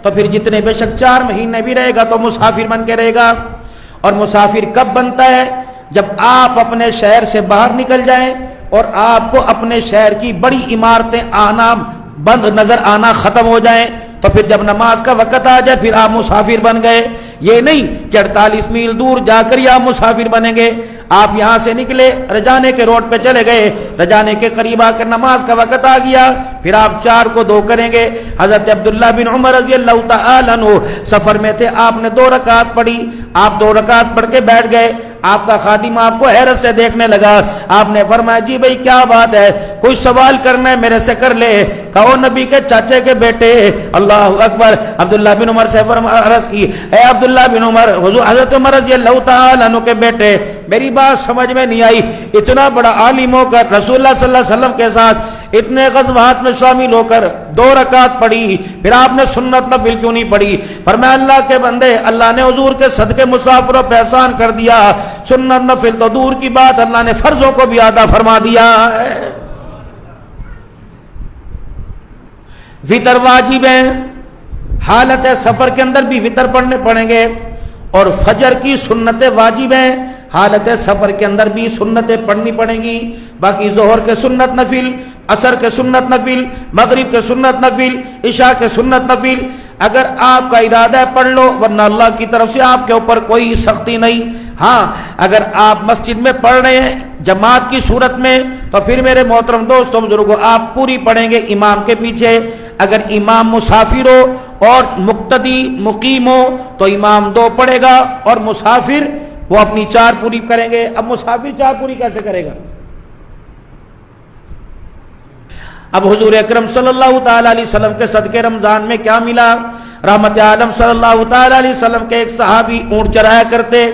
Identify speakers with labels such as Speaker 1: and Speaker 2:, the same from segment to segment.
Speaker 1: تو پھر جتنے بے شک 4 مہینے بھی رہے گا تو مسافر بن کے رہے گا. اور مسافر کب بنتا ہے؟ جب آپ اپنے شہر سے باہر نکل جائیں اور آپ کو اپنے شہر کی بڑی عمارتیں آنا بند نظر آنا ختم ہو جائیں, تو پھر جب نماز کا وقت آ جائے پھر آپ مسافر بن گئے. یہ نہیں کہ 48 میل دور جا کر ہی آپ مسافر بنیں گے. آپ یہاں سے نکلے, رجانے کے روڈ پہ چلے گئے, رجانے کے قریب آ کر نماز کا وقت آ گیا, پھر آپ 4 کو 2 کریں گے. حضرت عبداللہ بن عمر رضی اللہ تعالیٰ عنہ سفر میں تھے, آپ نے 2 رکعت پڑھی, آپ 2 رکعت پڑھ کے بیٹھ گئے. آپ کا خادم آپ کو حیرت سے دیکھنے لگا. آپ نے فرمایا جی بھائی کیا بات ہے, کوئی سوال کرنا ہے میرے سے کر لے. کہو نبی کے چاچے کے بیٹے. اللہ اکبر. عبداللہ بن عمر سے عرض کی, اے عبداللہ بن عمر, حضرت عمر رضی اللہ تعالیٰ عنہ کے بیٹے, میری بات سمجھ میں نہیں آئی. اتنا بڑا عالم ہو کر رسول اللہ صلی اللہ علیہ وسلم کے ساتھ اتنے غزوات میں شامل ہو کر 2 رکعت پڑھی, پھر آپ نے سنت نفل کیوں نہیں پڑھی؟ فرمایا اللہ کے بندے, اللہ نے حضور کے صدقے مسافروں پہ احسان کر دیا. سنت نفل تو دور کی بات, اللہ نے فرضوں کو بھی ادا فرما دیا ہے. وتر واجب ہے, حالت سفر کے اندر بھی وتر پڑھنے پڑیں گے. اور فجر کی سنتیں واجب ہیں, حالت سفر کے اندر بھی سنتیں پڑھنی پڑیں گی. باقی ظہر کے سنت نفل, عصر کے سنت نفل, مغرب کے سنت نفل, عشاء کے سنت نفل, اگر آپ کا ارادہ ہے پڑھ لو, ورنہ اللہ کی طرف سے آپ کے اوپر کوئی سختی نہیں. ہاں اگر آپ مسجد میں پڑھ رہے ہیں جماعت کی صورت میں تو پھر میرے محترم دوستوں بزرگوں آپ پوری پڑھیں گے امام کے پیچھے. اگر امام مسافر ہو اور مقتدی مقیم ہو تو امام 2 پڑھے گا اور مسافر وہ اپنی 4 پوری کریں گے. اب مسافر 4 پوری کیسے کرے گا؟ اب حضور اکرم صلی اللہ تعالی علیہ وسلم کے صدقے رمضان میں کیا ملا؟ رحمت عالم صلی اللہ تعالی علیہ وسلم کے ایک صحابی اونٹ چرایا کرتے.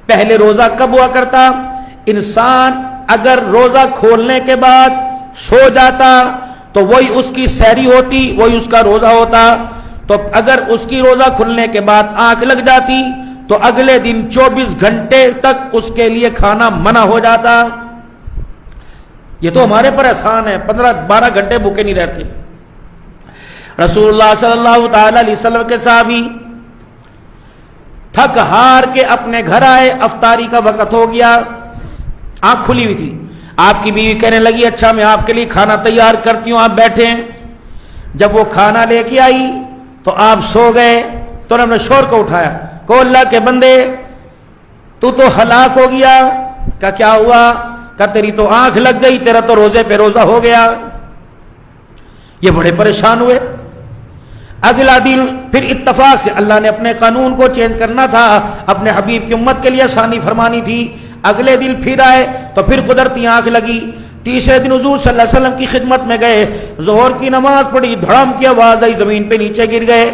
Speaker 1: پہلے روزہ کب ہوا کرتا؟ انسان اگر روزہ کھولنے کے بعد سو جاتا تو وہی اس کی سحری ہوتی, وہی اس کا روزہ ہوتا. تو اگر اس کی روزہ کھلنے کے بعد آنکھ لگ جاتی تو اگلے دن 24 گھنٹے تک اس کے لیے کھانا منع ہو جاتا. یہ تو ہمارے پر احسان ہے, 15-12 گھنٹے بھوکے نہیں رہتے. رسول اللہ صلی اللہ تعالی علیہ وسلم کے صحابی تھک ہار کے اپنے گھر آئے, افطاری کا وقت ہو گیا, آنکھ کھلی ہوئی تھی. آپ کی بیوی کہنے لگی اچھا میں آپ کے لیے کھانا تیار کرتی ہوں, آپ بیٹھیں. جب وہ کھانا لے کے آئی تو آپ سو گئے. تو انہوں نے شور کو اٹھایا, کو اللہ کے بندے تو ہلاک ہو گیا. کہ کیا ہوا؟ کہ تیری تو آنکھ لگ گئی, تیرا تو روزے پہ روزہ ہو گیا. یہ بڑے پریشان ہوئے. اگلا دن پھر اتفاق سے اللہ نے اپنے قانون کو چینج کرنا تھا, اپنے حبیب کی امت کے لیے آسانی فرمانی تھی. اگلے دن پھر آئے تو پھر قدرتی آنکھ لگی. تیسرے دن حضور صلی اللہ علیہ وسلم کی خدمت میں گئے, ظہر کی نماز پڑھی, دھڑام کی آواز آئی, زمین پہ نیچے گر گئے.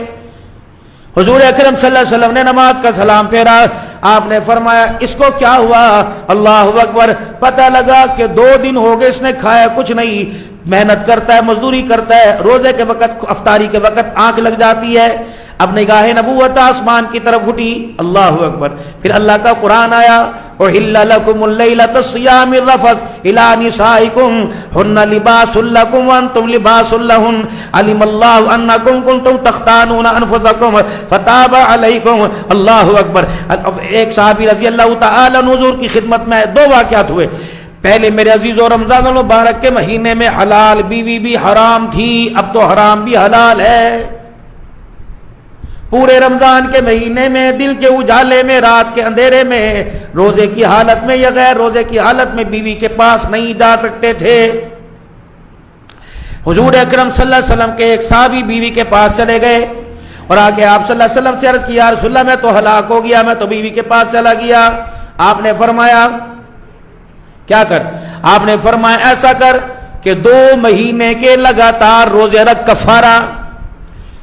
Speaker 1: حضور اکرم صلی اللہ علیہ وسلم نے نماز کا سلام پھیرا. آپ نے فرمایا اس کو کیا ہوا؟ اللہ اکبر. پتہ لگا کہ 2 دن ہو گئے اس نے کھایا کچھ نہیں, محنت کرتا ہے, مزدوری کرتا ہے, روزے کے وقت افطاری کے وقت آنکھ لگ جاتی ہے. اب نگاہ نبوت آسمان کی طرف اٹھی. اللہ اکبر. پھر اللہ کا قرآن آیا, احل لکم اللیلۃ الصیام الرفث الی نسائکم ہن لباس لکم وانتم لباس لہن علم اللہ انکم کنتم تختانون انفسکم فتاب علیکم. اللہ اکبر. اب ایک صحابی رضی اللہ تعالی عنہ حضور کی خدمت میں 2 واقعات ہوئے. پہلے میرے عزیزو رمضان المبارک کے مہینے میں حلال بیوی بھی حرام تھی, اب تو حرام بھی حلال ہے. پورے رمضان کے مہینے میں دل کے اجالے میں, رات کے اندھیرے میں, روزے کی حالت میں یا غیر روزے کی حالت میں بیوی کے پاس نہیں جا سکتے تھے. حضور اکرم صلی اللہ علیہ وسلم کے ایک صحابی بیوی کے پاس چلے گئے اور آ کے آپ صلی اللہ علیہ وسلم سے عرض کیا, یا رسول اللہ میں تو ہلاک ہو گیا, میں تو بیوی کے پاس چلا گیا. آپ نے فرمایا کیا کر؟ آپ نے فرمایا ایسا کر کہ 2 مہینے کے لگاتار روزے رکھ, کفارہ.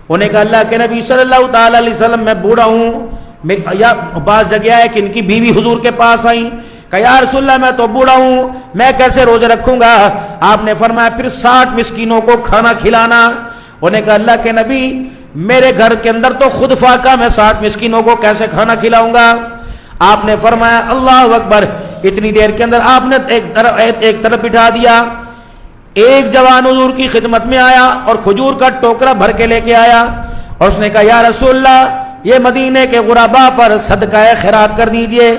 Speaker 1: انہیں کہا اللہ کے نبی صلی اللہ تعالی علیہ وسلم میں بوڑھا ہوں, یا بعض جگہ ہے کہ ان کی بیوی حضور کے پاس آئی, کہ یا رسول اللہ میں تو بوڑھا ہوں, میں کیسے روزے رکھوں گا؟ آپ نے فرمایا پھر 60 مسکینوں کو کھانا کھلانا. انہیں کہا اللہ کے نبی میرے گھر کے اندر تو خود فاقہ, میں 60 مسکینوں کو کیسے کھانا کھلاؤں گا؟ آپ نے فرمایا اللہ اکبر. اتنی دیر کے اندر آپ نے ایک طرف بٹھا دیا. ایک جوان حضور کی خدمت میں آیا اور کھجور کا ٹوکرا بھر کے لے کے آیا. اور اس نے کہا یا رسول اللہ یہ مدینے کے غربا پر صدقہ خیرات کر دیجئے۔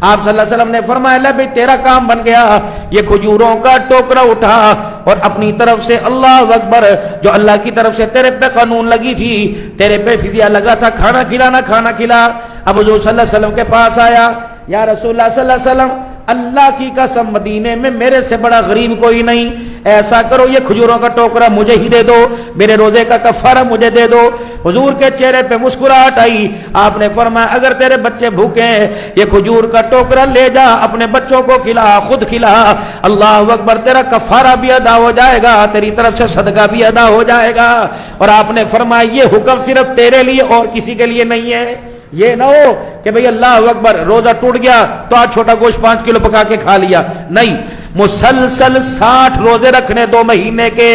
Speaker 1: آپ صلی اللہ علیہ وسلم نے فرمایا لے بھئی تیرا کام بن گیا، یہ کھجوروں کا ٹوکرا اٹھا اور اپنی طرف سے اللہ اکبر، جو اللہ کی طرف سے تیرے پہ قانون لگی تھی، تیرے پہ فدیہ لگا تھا، کھانا کھلانا، کھانا کھلا۔ اب حضور صلی اللہ علیہ وسلم کے پاس آیا، یا رسول اللہ صلی اللہ علیہ وسلم اللہ کی قسم مدینے میں میرے سے بڑا غریب کوئی نہیں، ایسا کرو یہ کھجوروں کا ٹوکرا مجھے ہی دے دو، میرے روزے کا کفارہ مجھے دے دو۔ حضور کے چہرے پہ مسکراہٹ آئی، آپ نے فرمایا اگر تیرے بچے بھوکے ہیں یہ کھجور کا ٹوکرا لے جا، اپنے بچوں کو کھلا، خود کھلا، اللہ اکبر، تیرا کفارہ بھی ادا ہو جائے گا، تیری طرف سے صدقہ بھی ادا ہو جائے گا۔ اور آپ نے فرمایا یہ حکم صرف تیرے لیے اور کسی کے لیے نہیں ہے، یہ نہ ہو کہ بھئی اللہ اکبر روزہ ٹوٹ گیا تو آج چھوٹا گوشت 5 کلو پکا کے کھا لیا، نہیں، مسلسل 60 روزے رکھنے 2 مہینے کے۔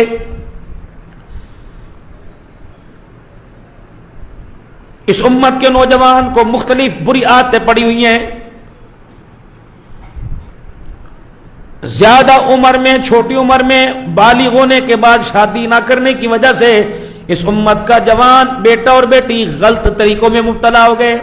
Speaker 1: اس امت کے نوجوان کو مختلف بری عادتیں پڑی ہوئی ہیں، زیادہ عمر میں، چھوٹی عمر میں، بالغ ہونے کے بعد شادی نہ کرنے کی وجہ سے اس امت کا جوان بیٹا اور بیٹی غلط طریقوں میں مبتلا ہو گئے۔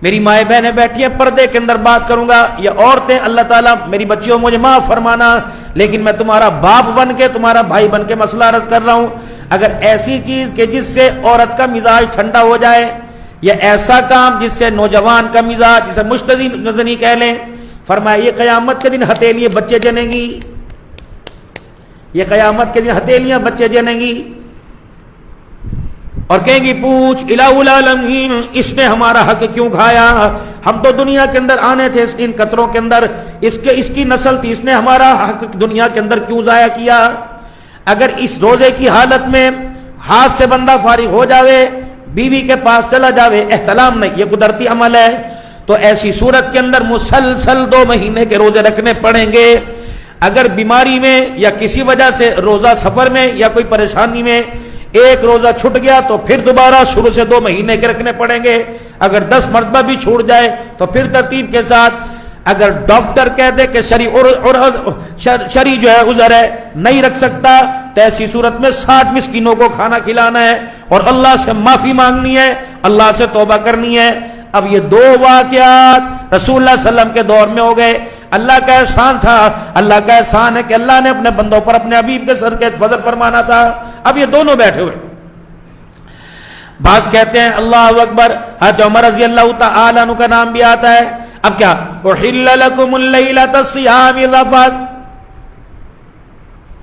Speaker 1: میری مائیں بہنیں بیٹھی ہیں، پردے کے اندر بات کروں گا، یہ عورتیں اللہ تعالیٰ میری بچیوں مجھے معاف فرمانا، لیکن میں تمہارا باپ بن کے، تمہارا بھائی بن کے مسئلہ عرض کر رہا ہوں، اگر ایسی چیز کہ جس سے عورت کا مزاج ٹھنڈا ہو جائے، یا ایسا کام جس سے نوجوان کا مزاج، جسے مشتزی نزنی کہہ لیں، فرمایا یہ قیامت کے دن ہتھیلیاں بچے جنیں گی، یہ قیامت کے دن ہتھیلیاں بچے جنیں گی اور کہیں گی پوچھ الہ العالمین اس نے ہمارا حق کیوں کھایا، ہم تو دنیا کے اندر آنے تھے ان قطروں کے اندر، اس کی نسل تھی، اس نے ہمارا حق دنیا کے اندر کیوں ضائع کیا۔ اگر اس روزے کی حالت میں ہاتھ سے بندہ فارغ ہو جاوے، بیوی کے پاس چلا جاوے، احتلام نہیں، یہ قدرتی عمل ہے، تو ایسی صورت کے اندر مسلسل 2 مہینے کے روزے رکھنے پڑیں گے۔ اگر بیماری میں یا کسی وجہ سے روزہ سفر میں یا کوئی پریشانی میں ایک روزہ چھٹ گیا تو پھر دوبارہ شروع سے 2 مہینے کے رکھنے پڑیں گے۔ اگر 10 مرتبہ بھی چھوٹ جائے تو پھر ترتیب کے ساتھ، اگر ڈاکٹر کہہ دے کہ شرعی جو ہے عذر ہے نہیں رکھ سکتا، تو ایسی صورت میں 60 مسکینوں کو کھانا کھلانا ہے اور اللہ سے معافی مانگنی ہے، اللہ سے توبہ کرنی ہے۔ اب یہ 2 واقعات رسول اللہ صلی اللہ علیہ وسلم کے دور میں ہو گئے، اللہ کا احسان تھا، اللہ کا احسان ہے کہ اللہ نے اپنے بندوں پر اپنے حبیب کے صدقے فضل فرمانا تھا۔ اب یہ دونوں بیٹھے ہوئے، بعض کہتے ہیں اللہ اکبر، حضرت عمر رضی اللہ تعالیٰ عنہ کا نام بھی آتا ہے۔ اب کیا احل لکم اللیلۃ الصیام الرفث،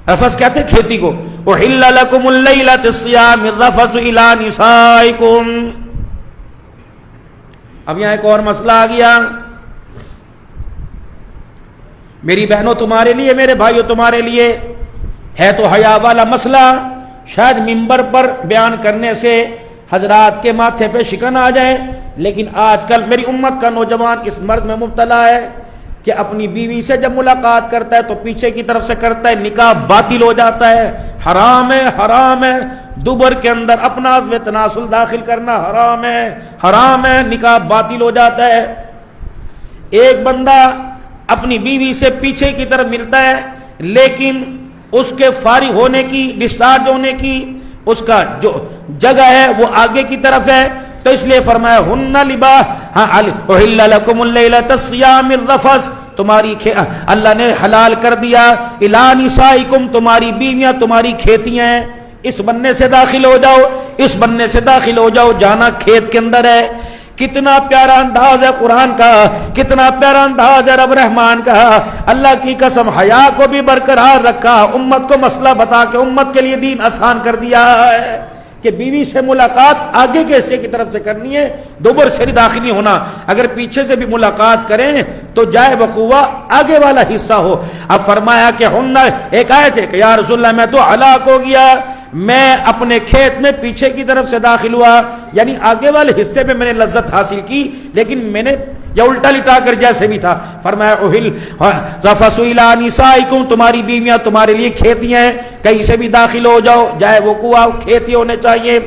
Speaker 1: رفث کہتے ہیں کھیتی کو، احل لکم اللیلۃ الصیام الرفث الی نسائکم۔ اب یہاں ایک اور مسئلہ آ گیا، میری بہنوں تمہارے لیے، میرے بھائیوں تمہارے لیے، ہے تو حیا والا مسئلہ، شاید ممبر پر بیان کرنے سے حضرات کے ماتھے پہ شکن آ جائے، لیکن آج کل میری امت کا نوجوان اس مرض میں مبتلا ہے کہ اپنی بیوی سے جب ملاقات کرتا ہے تو پیچھے کی طرف سے کرتا ہے، نکاح باطل ہو جاتا ہے، حرام ہے، حرام ہے، دوبر کے اندر اپنا عضو تناسل داخل کرنا حرام ہے، حرام ہے، نکاح باطل ہو جاتا ہے۔ ایک بندہ اپنی بیوی سے پیچھے کی طرف ملتا ہے، لیکن اس کے فارغ ہونے کی، ڈسچارج ہونے کی اس کا جو جگہ ہے وہ آگے کی طرف ہے، تو اس لیے فرمایا ہن لباس، احل لکم اللیلۃ الصیام الرفث، تمہاری اللہ نے حلال کر دیا، الی نسائکم، تمہاری بیویاں تمہاری کھیتیاں ہیں، اس بننے سے داخل ہو جاؤ، اس بننے سے داخل ہو جاؤ، جانا کھیت کے اندر ہے۔ کتنا پیارا انداز ہے قرآن کا، کتنا پیارا انداز ہے رب رحمان کا، اللہ کی قسم حیا کو بھی برقرار رکھا، امت کو مسئلہ بتا کے امت کے لیے دین آسان کر دیا ہے کہ بیوی سے ملاقات آگے کے حصے کی طرف سے کرنی ہے، دوبر سے داخل نہیں ہونا، اگر پیچھے سے بھی ملاقات کریں تو جائے بقوہ آگے والا حصہ ہو۔ اب فرمایا کہ ہن، ایک آیت ہے کہ یا رسول اللہ میں تو ہلاک ہو گیا، میں اپنے کھیت میں پیچھے کی طرف سے داخل ہوا، یعنی آگے والے حصے میں میں نے لذت حاصل کی، لیکن میں نے یا الٹا لٹا کر جیسے بھی تھا، فرمایا احل رفث الی نسائکم، تمہاری بیویاں تمہارے لیے کھیتیاں ہیں، کہیں سے بھی داخل ہو جاؤ، جائے وہ کنواں کھیتی ہونے چاہیے۔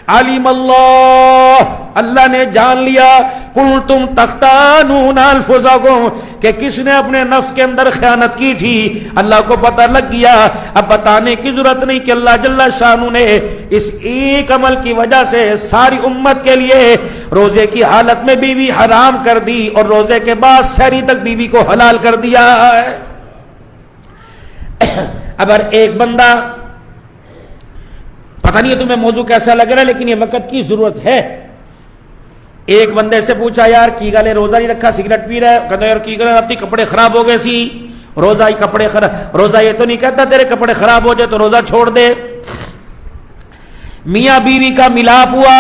Speaker 1: علیم اللہ، اللہ نے جان لیا، کنتم تختانون انفسکم، کہ کس نے اپنے نفس کے اندر خیانت کی تھی، اللہ کو پتہ لگ گیا۔ اب بتانے کی ضرورت نہیں کہ اللہ جل شانہ نے اس ایک عمل کی وجہ سے ساری امت کے لیے روزے کی حالت میں بیوی حرام کر دی اور روزے کے بعد سحری تک بیوی کو حلال کر دیا ہے۔ اگر ایک بندہ، پتہ نہیں تمہیں موضوع کیسا لگ رہا ہے لیکن یہ وقت کی ضرورت ہے، ایک بندے سے پوچھا یار کی گل ہے روزہ نہیں رکھا سگریٹ پی رہا ہے، کہتا یار کی گل ہے اپنی کپڑے خراب ہو گئے سی، روزہ ہی کپڑے خراب، روزہ یہ تو نہیں کہتا تیرے کپڑے خراب ہو جائے تو روزہ چھوڑ دے۔ میاں بیوی کا ملاپ ہوا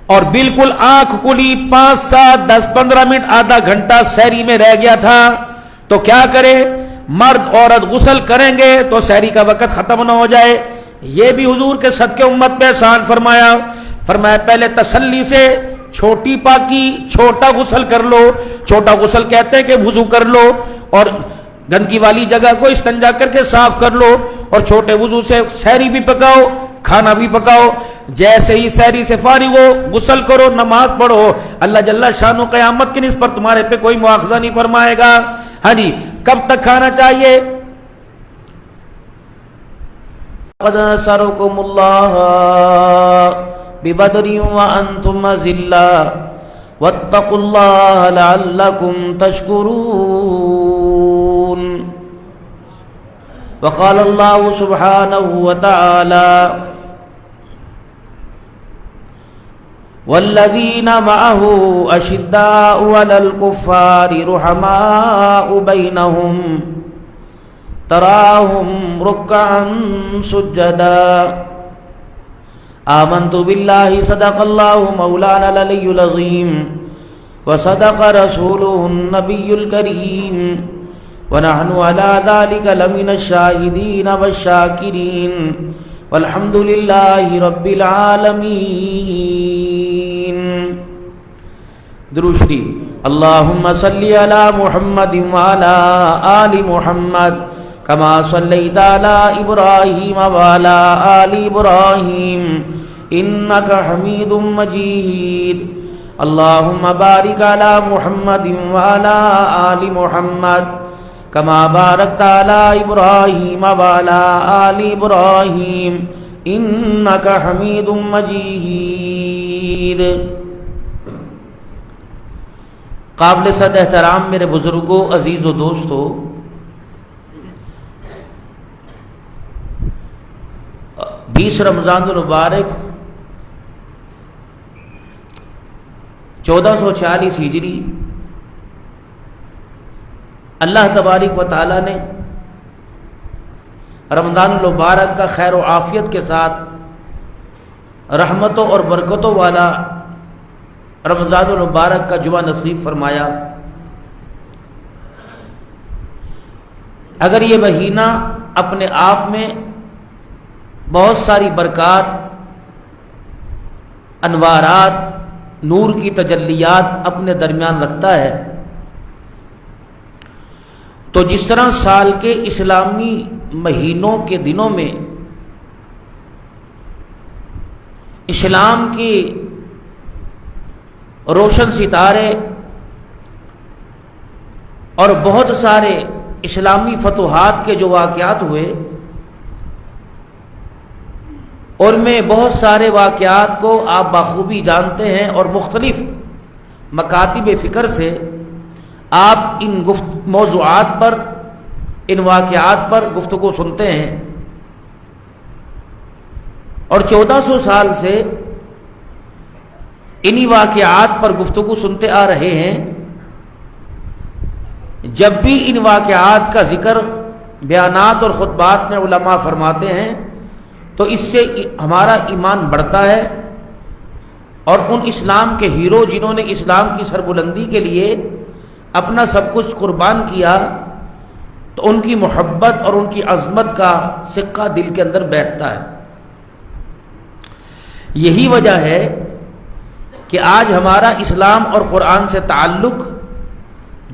Speaker 1: اور بالکل آنکھ کھلی، 5 7 10 15 منٹ آدھا گھنٹہ سحری میں رہ گیا تھا، تو کیا کرے؟ مرد عورت غسل کریں گے تو سحری کا وقت ختم نہ ہو جائے۔ یہ بھی حضور کے صدقے امت پہ احسان فرمایا، فرمایا پہلے تسلی سے چھوٹی پاکی، چھوٹا غسل کر لو، چھوٹا غسل کہتے ہیں کہ وضو کر لو اور گندگی والی جگہ کو استنجا کر کے صاف کر لو، اور چھوٹے وضو سے سحری بھی پکاؤ کھانا بھی پکاؤ، جیسے ہی سحری سے فارغ ہو غسل کرو نماز پڑھو، اللہ جل شانہ قیامت کی نسبت تمہارے پہ کوئی مواخذہ نہیں فرمائے گا۔ ہاں جی، کب تک کھانا چاہیے؟ قد نصرکم اللہ ببدر وانتم اذلہ واتقوا اللہ لعلکم تشکرون۔ وقال اللہ سبحانہ وتعالی والذین معہ اشداء علی الکفار رحماء بینہم تراہم رکعا سجدا آمنت باللہ صدق اللہ مولانا العلی العظیم وصدق رسولہ النبی الکریم ونحن علی ذلک لمن الشاہدین والشاکرین والحمد للہ رب العالمین۔ درود شریف۔ اللہم صلی علی محمد وعلی آل محمد کما صلیت علی ابراہیم وعلی آل ابراہیم انک حمید مجید۔ اللہم بارک علی محمد وعلی آل محمد کما بارکت علی ابراہیم وعلی آل ابراہیم انک حمید مجید۔ قابل صد احترام میرے بزرگوں، عزیز و دوستو، 20 رمضان المبارک 1446 ہجری اللہ تبارک و تعالی نے رمضان المبارک کا خیر و عافیت کے ساتھ رحمتوں اور برکتوں والا رمضان المبارک کا جمعہ نصیب فرمایا۔ اگر یہ مہینہ اپنے آپ میں بہت ساری برکات، انوارات، نور کی تجلیات اپنے درمیان رکھتا ہے، تو جس طرح سال کے اسلامی مہینوں کے دنوں میں اسلام کی روشن ستارے اور بہت سارے اسلامی فتوحات کے جو واقعات ہوئے، اور میں بہت سارے واقعات کو آپ بخوبی جانتے ہیں اور مختلف مکاتب فکر سے آپ ان موضوعات پر، ان واقعات پر گفتگو سنتے ہیں، اور 1400 سال سے انہی واقعات پر گفتگو سنتے آ رہے ہیں۔ جب بھی ان واقعات کا ذکر بیانات اور خطبات میں علماء فرماتے ہیں تو اس سے ہمارا ایمان بڑھتا ہے، اور ان اسلام کے ہیرو جنہوں نے اسلام کی سربلندی کے لیے اپنا سب کچھ قربان کیا، تو ان کی محبت اور ان کی عظمت کا سکہ دل کے اندر بیٹھتا ہے۔ یہی وجہ ہے کہ آج ہمارا اسلام اور قرآن سے تعلق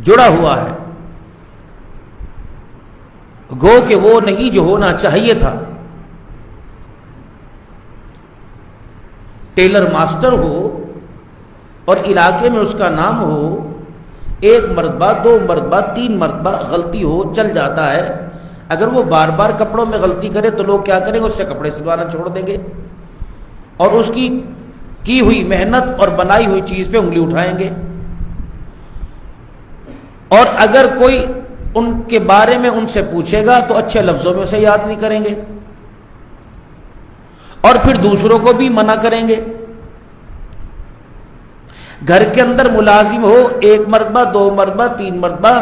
Speaker 1: جڑا ہوا ہے، گو کہ وہ نہیں جو ہونا چاہیے تھا۔ ٹیلر ماسٹر ہو اور علاقے میں اس کا نام ہو، ایک مرتبہ 2 مرتبہ 3 مرتبہ غلطی ہو چل جاتا ہے، اگر وہ بار بار کپڑوں میں غلطی کرے تو لوگ کیا کریں گے؟ اس سے کپڑے سلوانا چھوڑ دیں گے اور اس کی ہوئی محنت اور بنائی ہوئی چیز پہ انگلی اٹھائیں گے۔ اور اگر کوئی ان کے بارے میں ان سے پوچھے گا تو اچھے لفظوں میں اسے یاد نہیں کریں گے اور پھر دوسروں کو بھی منع کریں گے۔ گھر کے اندر ملازم ہو، 1 مرتبہ 2 مرتبہ 3 مرتبہ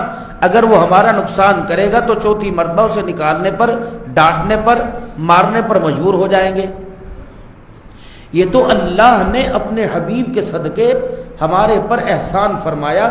Speaker 1: اگر وہ ہمارا نقصان کرے گا تو 4تھی مرتبہ اسے نکالنے پر، ڈانٹنے پر، مارنے پر مجبور ہو جائیں گے۔ یہ تو اللہ نے اپنے حبیب کے صدقے ہمارے پر احسان فرمایا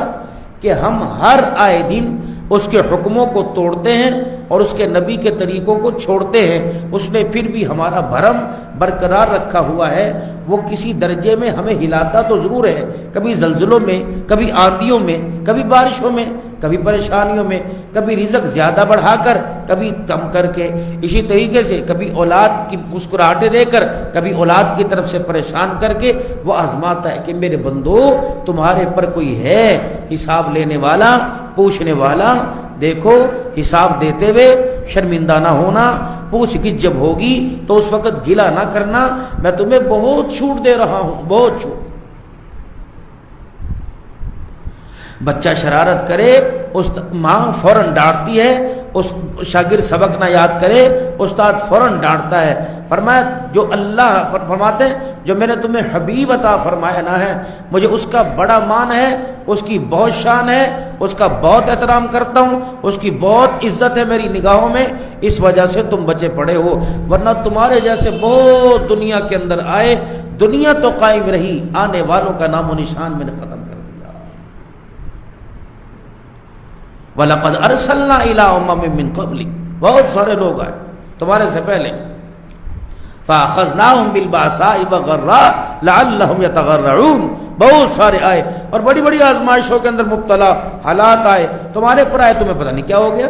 Speaker 1: کہ ہم ہر آئے دن اس کے حکموں کو توڑتے ہیں اور اس کے نبی کے طریقوں کو چھوڑتے ہیں، اس نے پھر بھی ہمارا بھرم برقرار رکھا ہوا ہے۔ وہ کسی درجے میں ہمیں ہلاتا تو ضرور ہے، کبھی زلزلوں میں، کبھی آندھیوں میں، کبھی بارشوں میں، کبھی پریشانیوں میں، کبھی رزق زیادہ بڑھا کر، کبھی کم کر کے، اسی طریقے سے کبھی اولاد کی مسکراہٹیں دے کر، کبھی اولاد کی طرف سے پریشان کر کے وہ آزماتا ہے کہ میرے بندو تمہارے پر کوئی ہے حساب لینے والا، پوچھنے والا؟ دیکھو حساب دیتے ہوئے شرمندہ نہ ہونا، پوچھ گچھ جب ہوگی تو اس وقت گلہ نہ کرنا، میں تمہیں بہت چھوٹ دے رہا ہوں، بہت چھوٹ۔ بچہ شرارت کرے، ماں فوراً ڈانٹتی ہے، اس شاگرد سبق نہ یاد کرے، استاد فوراً ڈانٹتا ہے۔ فرمایا جو اللہ فرماتے ہیں جو میں نے تمہیں حبیب عطا فرمایا نہ ہے، مجھے اس کا بڑا مان ہے، اس کی بہت شان ہے، اس کا بہت احترام کرتا ہوں، اس کی بہت عزت ہے میری نگاہوں میں، اس وجہ سے تم بچے پڑے ہو، ورنہ تمہارے جیسے بہت دنیا کے اندر آئے، دنیا تو قائم رہی، آنے والوں کا نام و نشان میں نے ختم کر دیا۔ وَلَقَدْ أَرْسَلْنَا إِلَىٰ أُمَمٍ مِّن قَبْلِكَ، بہت سارے لوگ آئے تمہارے سے پہلے، فَأَخَذْنَاهُمْ بِالْبَأْسَاءِ وَالضَّرَّاءِ لَعَلَّهُمْ يَتَضَرَّعُونَ، بہت سارے آئے اور بڑی بڑی آزمائشوں کے اندر مبتلا حالات آئے، تمہارے پر آئے، تمہیں پتہ نہیں کیا ہو گیا۔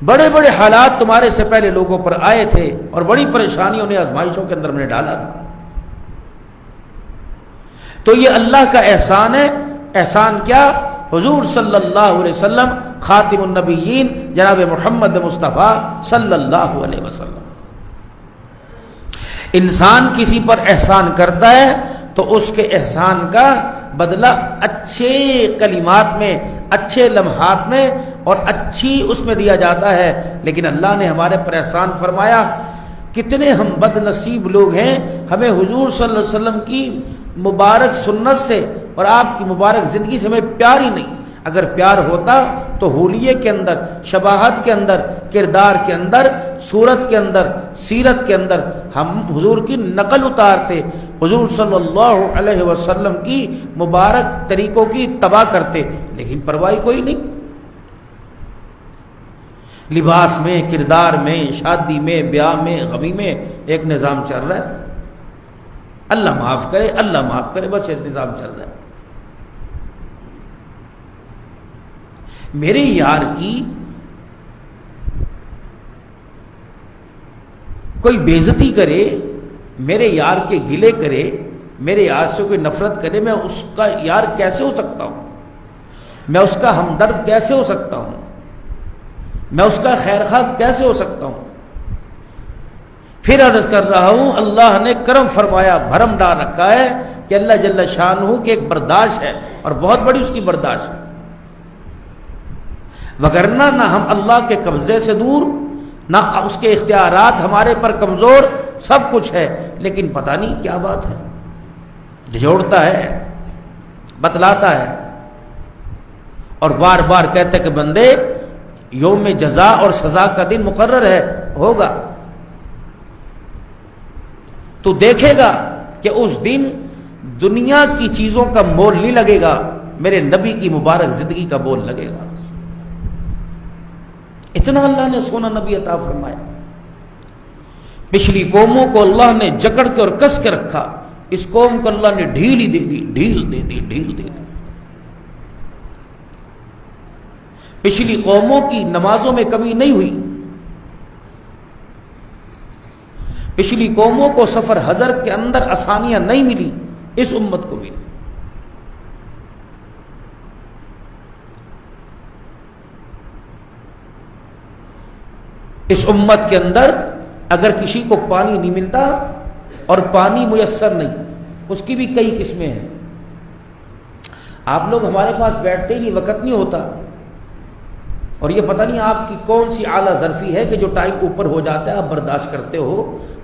Speaker 1: بڑے بڑے حالات تمہارے سے پہلے لوگوں پر آئے تھے اور بڑی پریشانیوں نے آزمائشوں کے اندر میں ڈالا تھا۔ تو یہ اللہ کا احسان ہے۔ احسان کیا؟ حضور صلی اللہ علیہ وسلم خاتم النبیین جناب محمد مصطفیٰ صلی اللہ علیہ وسلم۔ انسان کسی پر احسان کرتا ہے تو اس کے احسان کا بدلہ اچھے کلمات میں، اچھے لمحات میں اور اچھی اس میں دیا جاتا ہے، لیکن اللہ نے ہمارے پر احسان فرمایا۔ کتنے ہم بد نصیب لوگ ہیں، ہمیں حضور صلی اللہ علیہ وسلم کی مبارک سنت سے اور آپ کی مبارک زندگی سے ہمیں پیار ہی نہیں۔ اگر پیار ہوتا تو حولیے کے اندر، شباہت کے اندر، کردار کے اندر، صورت کے اندر، سیرت کے اندر ہم حضور کی نقل اتارتے، حضور صلی اللہ علیہ وسلم کی مبارک طریقوں کی اتباع کرتے، لیکن پرواہ کوئی نہیں۔ لباس میں، کردار میں، شادی میں، بیاہ میں، غمی میں ایک نظام چل رہا ہے، اللہ معاف کرے، اللہ معاف کرے، بس ایک نظام چل رہا ہے۔ میرے یار کی کوئی بےعزتی کرے، میرے یار کے گلے کرے، میرے یار سے کوئی نفرت کرے، میں اس کا یار کیسے ہو سکتا ہوں؟ میں اس کا ہمدرد کیسے ہو سکتا ہوں؟ میں اس کا خیر خواہ کیسے ہو سکتا ہوں؟ پھر عرض کر رہا ہوں، اللہ نے کرم فرمایا، بھرم ڈال رکھا ہے کہ اللہ جل شانہ کی ایک برداشت ہے اور بہت بڑی اس کی برداشت ہے، وگرنہ نہ ہم اللہ کے قبضے سے دور، نہ اس کے اختیارات ہمارے پر کمزور، سب کچھ ہے، لیکن پتہ نہیں کیا بات ہے، جھجوڑتا ہے، بتلاتا ہے اور بار بار کہتا ہے کہ بندے یوم جزا اور سزا کا دن مقرر ہے، ہوگا، تو دیکھے گا کہ اس دن دنیا کی چیزوں کا مول نہیں لگے گا، میرے نبی کی مبارک زندگی کا مول لگے گا۔ اتنا اللہ نے سونا نبی عطا فرمایا۔ پچھلی قوموں کو اللہ نے جکڑ کے اور کس کے رکھا، اس قوم کو اللہ نے ڈھیل ہی دے دی، ڈھیل دے دی، ڈھیل دے دی۔ پچھلی قوموں کی نمازوں میں کمی نہیں ہوئی، پچھلی قوموں کو سفر حضر کے اندر آسانیاں نہیں ملی، اس امت کو ملی۔ اس امت کے اندر اگر کسی کو پانی نہیں ملتا اور پانی میسر نہیں، اس کی بھی کئی قسمیں ہیں۔ آپ لوگ ہمارے پاس بیٹھتے ہی نہیں، وقت نہیں ہوتا، اور یہ پتہ نہیں آپ کی کون سی اعلیٰ ظرفی ہے کہ جو ٹائم اوپر ہو جاتا ہے آپ برداشت کرتے ہو،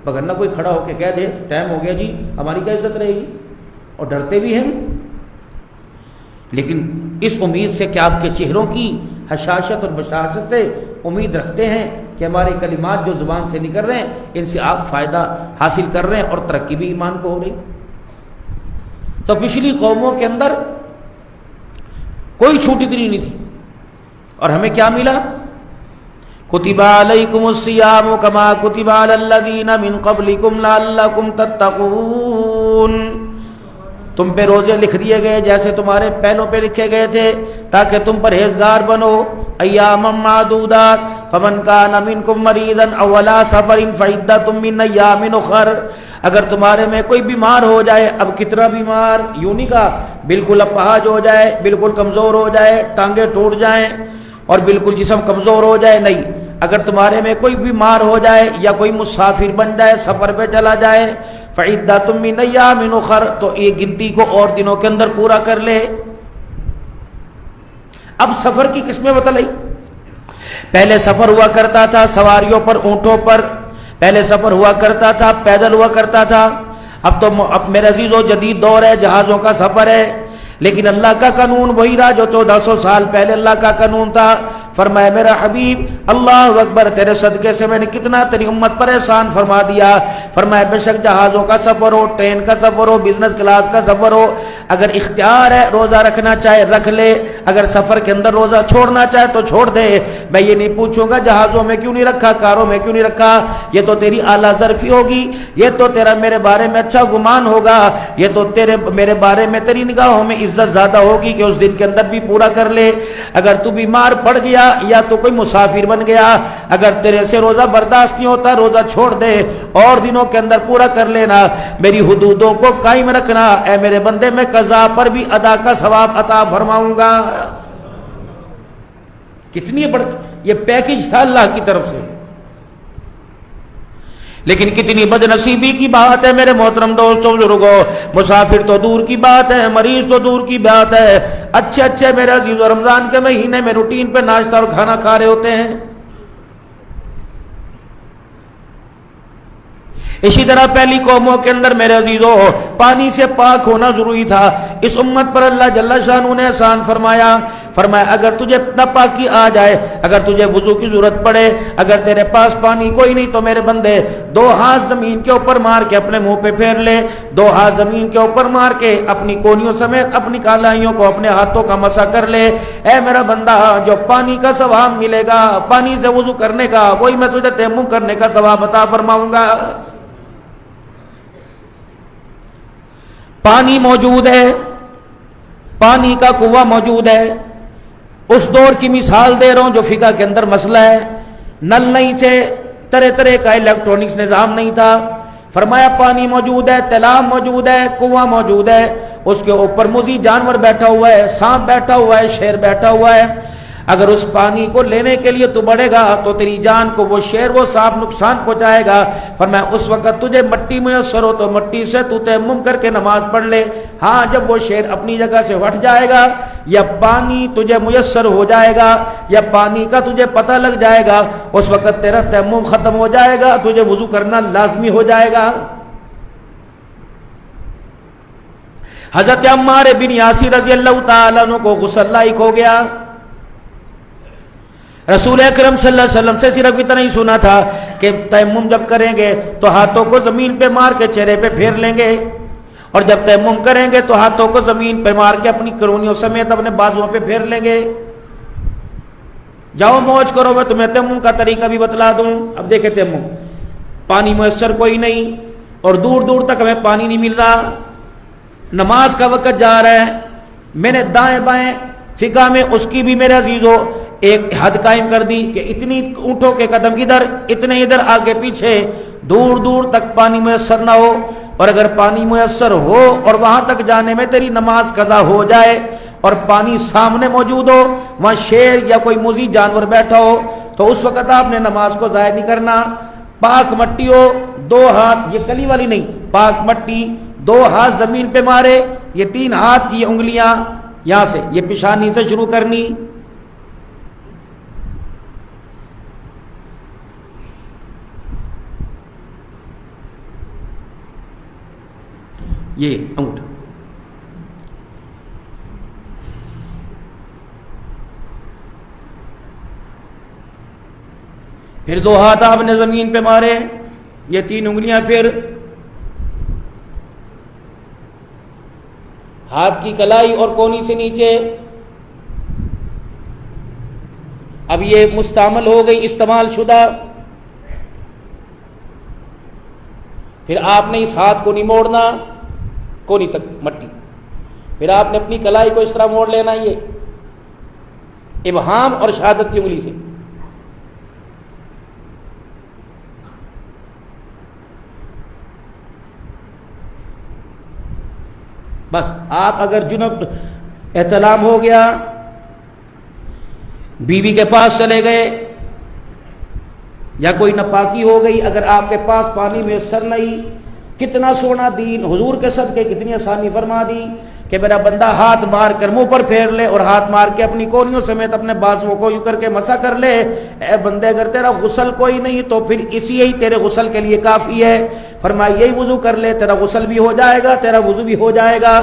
Speaker 1: بگرنہ کوئی کھڑا ہو کے کہہ دے ٹائم ہو گیا جی، ہماری کیا عزت رہے گی، اور ڈرتے بھی ہیں۔ لیکن اس امید سے کہ آپ کے چہروں کی حشاشت اور بشاشت سے امید رکھتے ہیں کہ ہمارے کلمات جو زبان سے نکل رہے ہیں ان سے آپ فائدہ حاصل کر رہے ہیں اور ترقی بھی ایمان کو ہو رہی۔ تو پچھلی قوموں کے اندر کوئی چھوٹ اتنی نہیں تھی، اور ہمیں کیا ملا؟ کتب علیکم الصیام کما کتب علی الذین من قبلکم لعلکم تتقون، تم پہ روزے لکھ دیے گئے جیسے تمہارے پہلوں پہ لکھے گئے تھے تاکہ تم پرہیزگار بنو۔ ایاما معدودات فمن کان منکم مریضا او علی سفر فعدۃ من ایام اخر، اگر تمہارے میں کوئی بیمار ہو جائے، اب کتنا بیمار، یوں نہیں کہا بالکل اپاہج ہو جائے، بالکل کمزور ہو جائے، ٹانگیں ٹوٹ جائیں اور بالکل جسم کمزور ہو جائے، نہیں، اگر تمہارے میں کوئی بیمار ہو جائے یا کوئی مسافر بن جائے، سفر پہ چلا جائے، فعدۃ من ایام اخر، تو یہ گنتی کو اور دنوں کے اندر پورا کر لے۔ اب سفر کی قسمیں بتلائی۔ پہلے سفر ہوا کرتا تھا سواریوں پر، اونٹوں پر، پہلے سفر ہوا کرتا تھا پیدل ہوا کرتا تھا، اب میرے عزیزو جدید دور ہے، جہازوں کا سفر ہے، لیکن اللہ کا قانون وہی رہا جو 1400 سال پہلے اللہ کا قانون تھا۔ فرمایا میرا حبیب اللہ اکبر، تیرے صدقے سے میں نے کتنا تیری امت پر احسان فرما دیا۔ فرمایا بے شک جہازوں کا سفر ہو، ٹرین کا سفر ہو، بزنس کلاس کا سفر ہو، اگر اختیار ہے روزہ رکھنا چاہے رکھ لے، اگر سفر کے اندر روزہ چھوڑنا چاہے تو چھوڑ دے۔ میں یہ نہیں پوچھوں گا جہازوں میں کیوں نہیں رکھا، کاروں میں کیوں نہیں رکھا، یہ تو تیری اعلیٰ ظرفی ہوگی، یہ تو تیرا میرے بارے میں اچھا گمان ہوگا، یہ تو تیرے میرے بارے میں تیری نگاہوں میں عزت زیادہ ہوگی کہ اس دن کے اندر بھی پورا کر لے۔ اگر تو بیمار پڑ گیا یا تو کوئی مسافر بن گیا، اگر تیرے سے روزہ برداشت نہیں ہوتا روزہ چھوڑ دے، اور دنوں کے اندر پورا کر لینا، میری حدودوں کو قائم رکھنا، اے میرے بندے میں قضا پر بھی ادا کا ثواب عطا فرماؤں گا۔ کتنی بڑی یہ پیکج تھا اللہ کی طرف سے، لیکن کتنی بد نصیبی کی بات ہے میرے محترم دوستوں بزرگوں، مسافر تو دور کی بات ہے، مریض تو دور کی بات ہے، اچھے میرے عزیزو رمضان کے مہینے میں روٹین پہ ناشتہ اور کھانا کھا رہے ہوتے ہیں۔ اسی طرح پہلی قوموں کے اندر میرے عزیزو پانی سے پاک ہونا ضروری تھا۔ اس امت پر اللہ جل شانہ نے احسان فرمایا، اگر تجھے ناپاکی آ جائے، اگر تجھے وضو کی ضرورت پڑے، اگر تیرے پاس پانی کوئی نہیں تو میرے بندے 2 ہاتھ زمین کے اوپر مار کے اپنے منہ پہ پھیر لے، 2 ہاتھ زمین کے اوپر مار کے اپنی کونیوں سمیت اپنی کالائیوں کو اپنے ہاتھوں کا مسح کر لے۔ اے میرا بندہ، جو پانی کا ثواب ملے گا پانی سے وضو کرنے کا، وہی میں تجھے تیمم کرنے کا ثواب عطا فرماؤں گا۔ پانی موجود ہے، پانی کا کنواں موجود ہے، اس دور کی مثال دے رہا ہوں جو فقہ کے اندر مسئلہ ہے، نل نہیں تھے، طرح کا الیکٹرانکس نظام نہیں تھا، فرمایا پانی موجود ہے، تالاب موجود ہے، کنواں موجود ہے، اس کے اوپر موذی جانور بیٹھا ہوا ہے، سانپ بیٹھا ہوا ہے، شیر بیٹھا ہوا ہے، اگر اس پانی کو لینے کے لیے تو بڑھے گا تو تیری جان کو وہ شیر وہ سانپ نقصان پہنچائے گا۔ فرمایا اس وقت تجھے مٹی میسر ہو تو مٹی سے تو تیمم کر کے نماز پڑھ لے، ہاں جب وہ شیر اپنی جگہ سے ہٹ جائے گا یا پانی تجھے میسر ہو جائے گا یا پانی کا تجھے پتہ لگ جائے گا، اس وقت تیرا تیمم ختم ہو جائے گا، تجھے وضو کرنا لازمی ہو جائے گا۔ حضرت عمار بن یاسر رضی اللہ تعالیٰ عنہ کو غسل لائق ہو گیا، رسول اکرم صلی اللہ علیہ وسلم سے صرف اتنا ہی سنا تھا کہ تیمم جب کریں گے تو ہاتھوں کو زمین پہ مار کے چہرے پہ پھیر لیں گے، اور جب تیمم کریں گے تو ہاتھوں کو زمین پہ مار کے اپنی کرونیوں سمیت اپنے بازوؤں پہ پھیر لیں گے۔ جاؤ موج کرو، میں تمہیں تیمم کا طریقہ بھی بتلا دوں۔ اب دیکھیں تیمم، پانی میسر کوئی نہیں اور دور دور تک ہمیں پانی نہیں مل رہا، نماز کا وقت جا رہا ہے، میں نے دائیں بائیں فقہ میں اس کی بھی میرے عزیزو ایک حد قائم کر دی کہ اتنی اونٹوں کے قدم ادھر اتنے ادھر آگے پیچھے دور دور تک پانی میسر نہ ہو، اور اگر پانی میسر ہو اور وہاں تک جانے میں تیری نماز قضا ہو جائے اور پانی سامنے موجود ہو، وہاں شیر یا کوئی موذی جانور بیٹھا ہو، تو اس وقت آپ نے نماز کو ضائع نہیں کرنا۔ پاک مٹی ہو، 2 ہاتھ، یہ کلی والی نہیں، پاک مٹی، 2 ہاتھ زمین پہ مارے، یہ 3 ہاتھ کی انگلیاں یہاں سے، یہ پیشانی سے شروع کرنی، یہ انگوٹھا، پھر 2 ہاتھ آپ نے زمین پہ مارے، یہ 3 انگلیاں، پھر ہاتھ کی کلائی اور کونی سے نیچے، اب یہ مستعمل ہو گئی، استعمال شدہ، پھر آپ نے اس ہاتھ کو نہیں موڑنا، کونی تک مٹی، پھر آپ نے اپنی کلائی کو اس طرح موڑ لینا، یہ ابہام اور شہادت کی انگلی سے، بس۔ آپ اگر جنب احتلام ہو گیا، بیوی کے پاس چلے گئے یا کوئی ناپاکی ہو گئی، اگر آپ کے پاس پانی میسر نہیں، کتنا سونا دین حضور کے صدقے کتنی آسانی فرما دی کہ میرا بندہ ہاتھ مار کر منہ پر پھیر لے اور ہاتھ مار کے اپنی کونیوں سمیت اپنے بازوؤں کو یوں کر کے مسا کر لے۔ اے بندے اگر تیرا غسل کوئی نہیں تو پھر اسی ہی تیرے غسل کے لیے کافی ہے، فرمایا یہی وضو کر لے، تیرا غسل بھی ہو جائے گا، تیرا وضو بھی ہو جائے گا۔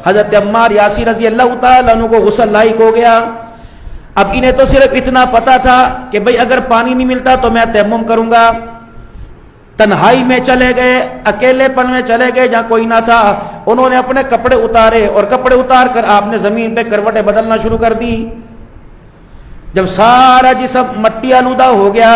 Speaker 1: حضرت عمار یاسر رضی اللہ تعالیٰ عنہ کو غسل لائق ہو گیا۔ اب انہیں تو صرف اتنا پتا تھا کہ بھئی اگر پانی نہیں ملتا تو میں تیمم کروں گا۔ تنہائی میں چلے گئے، اکیلے پن میں چلے گئے جہاں کوئی نہ تھا، انہوں نے اپنے کپڑے اتارے اور کپڑے اتار کر آپ نے زمین پہ کروٹیں بدلنا شروع کر دی۔ جب سارا جسم مٹی آلودہ ہو گیا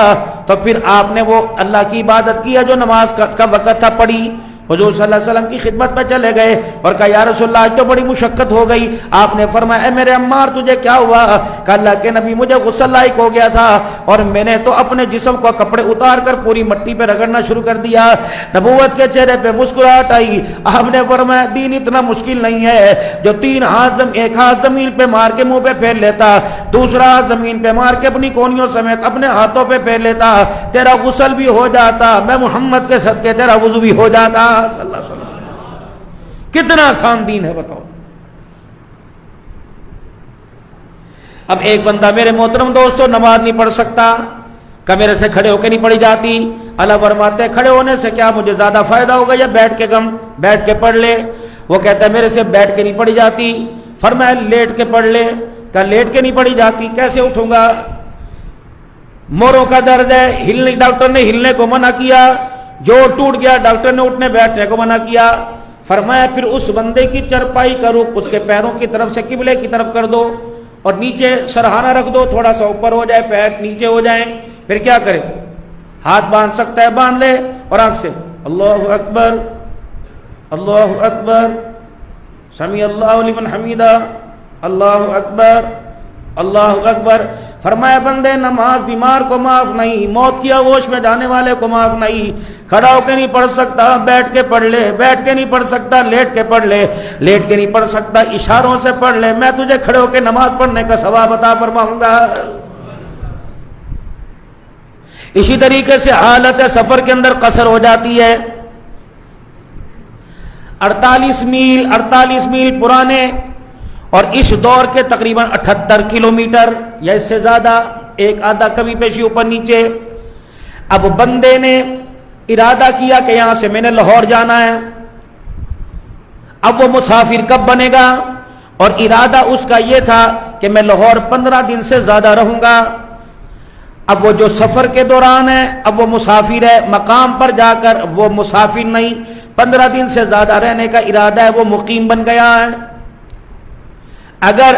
Speaker 1: تو پھر آپ نے وہ اللہ کی عبادت کیا جو نماز کا وقت تھا پڑھی، حضور صلی اللہ علیہ وسلم کی خدمت میں چلے گئے اور کہا یا رسول اللہ آج تو بڑی مشقت ہو گئی۔ آپ نے فرمایا اے میرے عمار تجھے کیا ہوا؟ کہا اللہ کے نبی مجھے غسل لائق ہو گیا تھا اور میں نے تو اپنے جسم کو کپڑے اتار کر پوری مٹی پہ رگڑنا شروع کر دیا۔ نبوت کے چہرے پہ مسکراہٹ آئی۔ آپ نے فرمایا دین اتنا مشکل نہیں ہے، جو 3 ہاتھ ایک ہاتھ زمین پہ مار کے منہ پہ پھیر لیتا، دوسرا ہاتھ زمین پہ مار کے اپنی کونیوں سمیت اپنے ہاتھوں پہ پھیر لیتا، تیرا غسل بھی ہو جاتا، میں محمد کے صدقے تیرا وضو بھی ہو جاتا صلی اللہ علیہ وسلم۔ کتنا آسان دین ہے بتاؤ۔ اب ایک بندہ میرے محترم دوستو نماز نہیں پڑھ سکتا، کہ میرے سے کھڑے ہو کے نہیں پڑھی جاتی، اللہ فرماتے ہیں کھڑے ہونے سے کیا مجھے زیادہ فائدہ ہوگا یا بیٹھ کے بیٹھ کے پڑھ لے؟ وہ کہتا ہے میرے سے بیٹھ کے نہیں پڑھی جاتی، فرمایا لیٹ کے پڑھ لے۔ کہ لیٹ کے نہیں پڑھی جاتی، کیسے اٹھوں گا؟ موروں کا درد ہے، ڈاکٹر نے ہلنے کو منع کیا، جوڑ ٹوٹ گیا، ڈاکٹر نے اٹھنے بیٹھنے کو منع کیا۔ فرمایا پھر اس بندے کی چرپائی کا رخ اس کے پیروں کی طرف سے قبلے کی طرف کر دو اور نیچے سرہانہ رکھ دو، تھوڑا سا اوپر ہو جائے، پیر نیچے ہو جائیں۔ پھر کیا کرے؟ ہاتھ باندھ سکتا ہے باندھ لے اور آنکھ سے اللہ اکبر اللہ اکبر سمیع اللہ لمن حمیدہ اللہ اکبر اللہ اکبر۔ فرمایا بندے نماز بیمار کو معاف نہیں، موت کی آغوش میں جانے والے کو معاف نہیں۔ کھڑا ہو کے نہیں پڑھ سکتا بیٹھ کے پڑھ لے، بیٹھ کے نہیں پڑھ سکتا لیٹ کے پڑھ لے، لیٹ کے نہیں پڑھ سکتا اشاروں سے پڑھ لے، میں تجھے کھڑے ہو کے نماز پڑھنے کا ثواب عطا فرماؤں گا۔ اسی طریقے سے حالت سفر کے اندر قصر ہو جاتی ہے۔ 48 میل پرانے اور اس دور کے تقریباً 78 کلومیٹر یا اس سے زیادہ، ایک آدھا کمی پیشی اوپر نیچے۔ اب بندے نے ارادہ کیا کہ یہاں سے میں نے لاہور جانا ہے، اب وہ مسافر کب بنے گا؟ اور ارادہ اس کا یہ تھا کہ میں لاہور 15 دن سے زیادہ رہوں گا۔ اب وہ جو سفر کے دوران ہے اب وہ مسافر ہے، مقام پر جا کر وہ مسافر نہیں، 15 دن سے زیادہ رہنے کا ارادہ ہے، وہ مقیم بن گیا ہے۔ اگر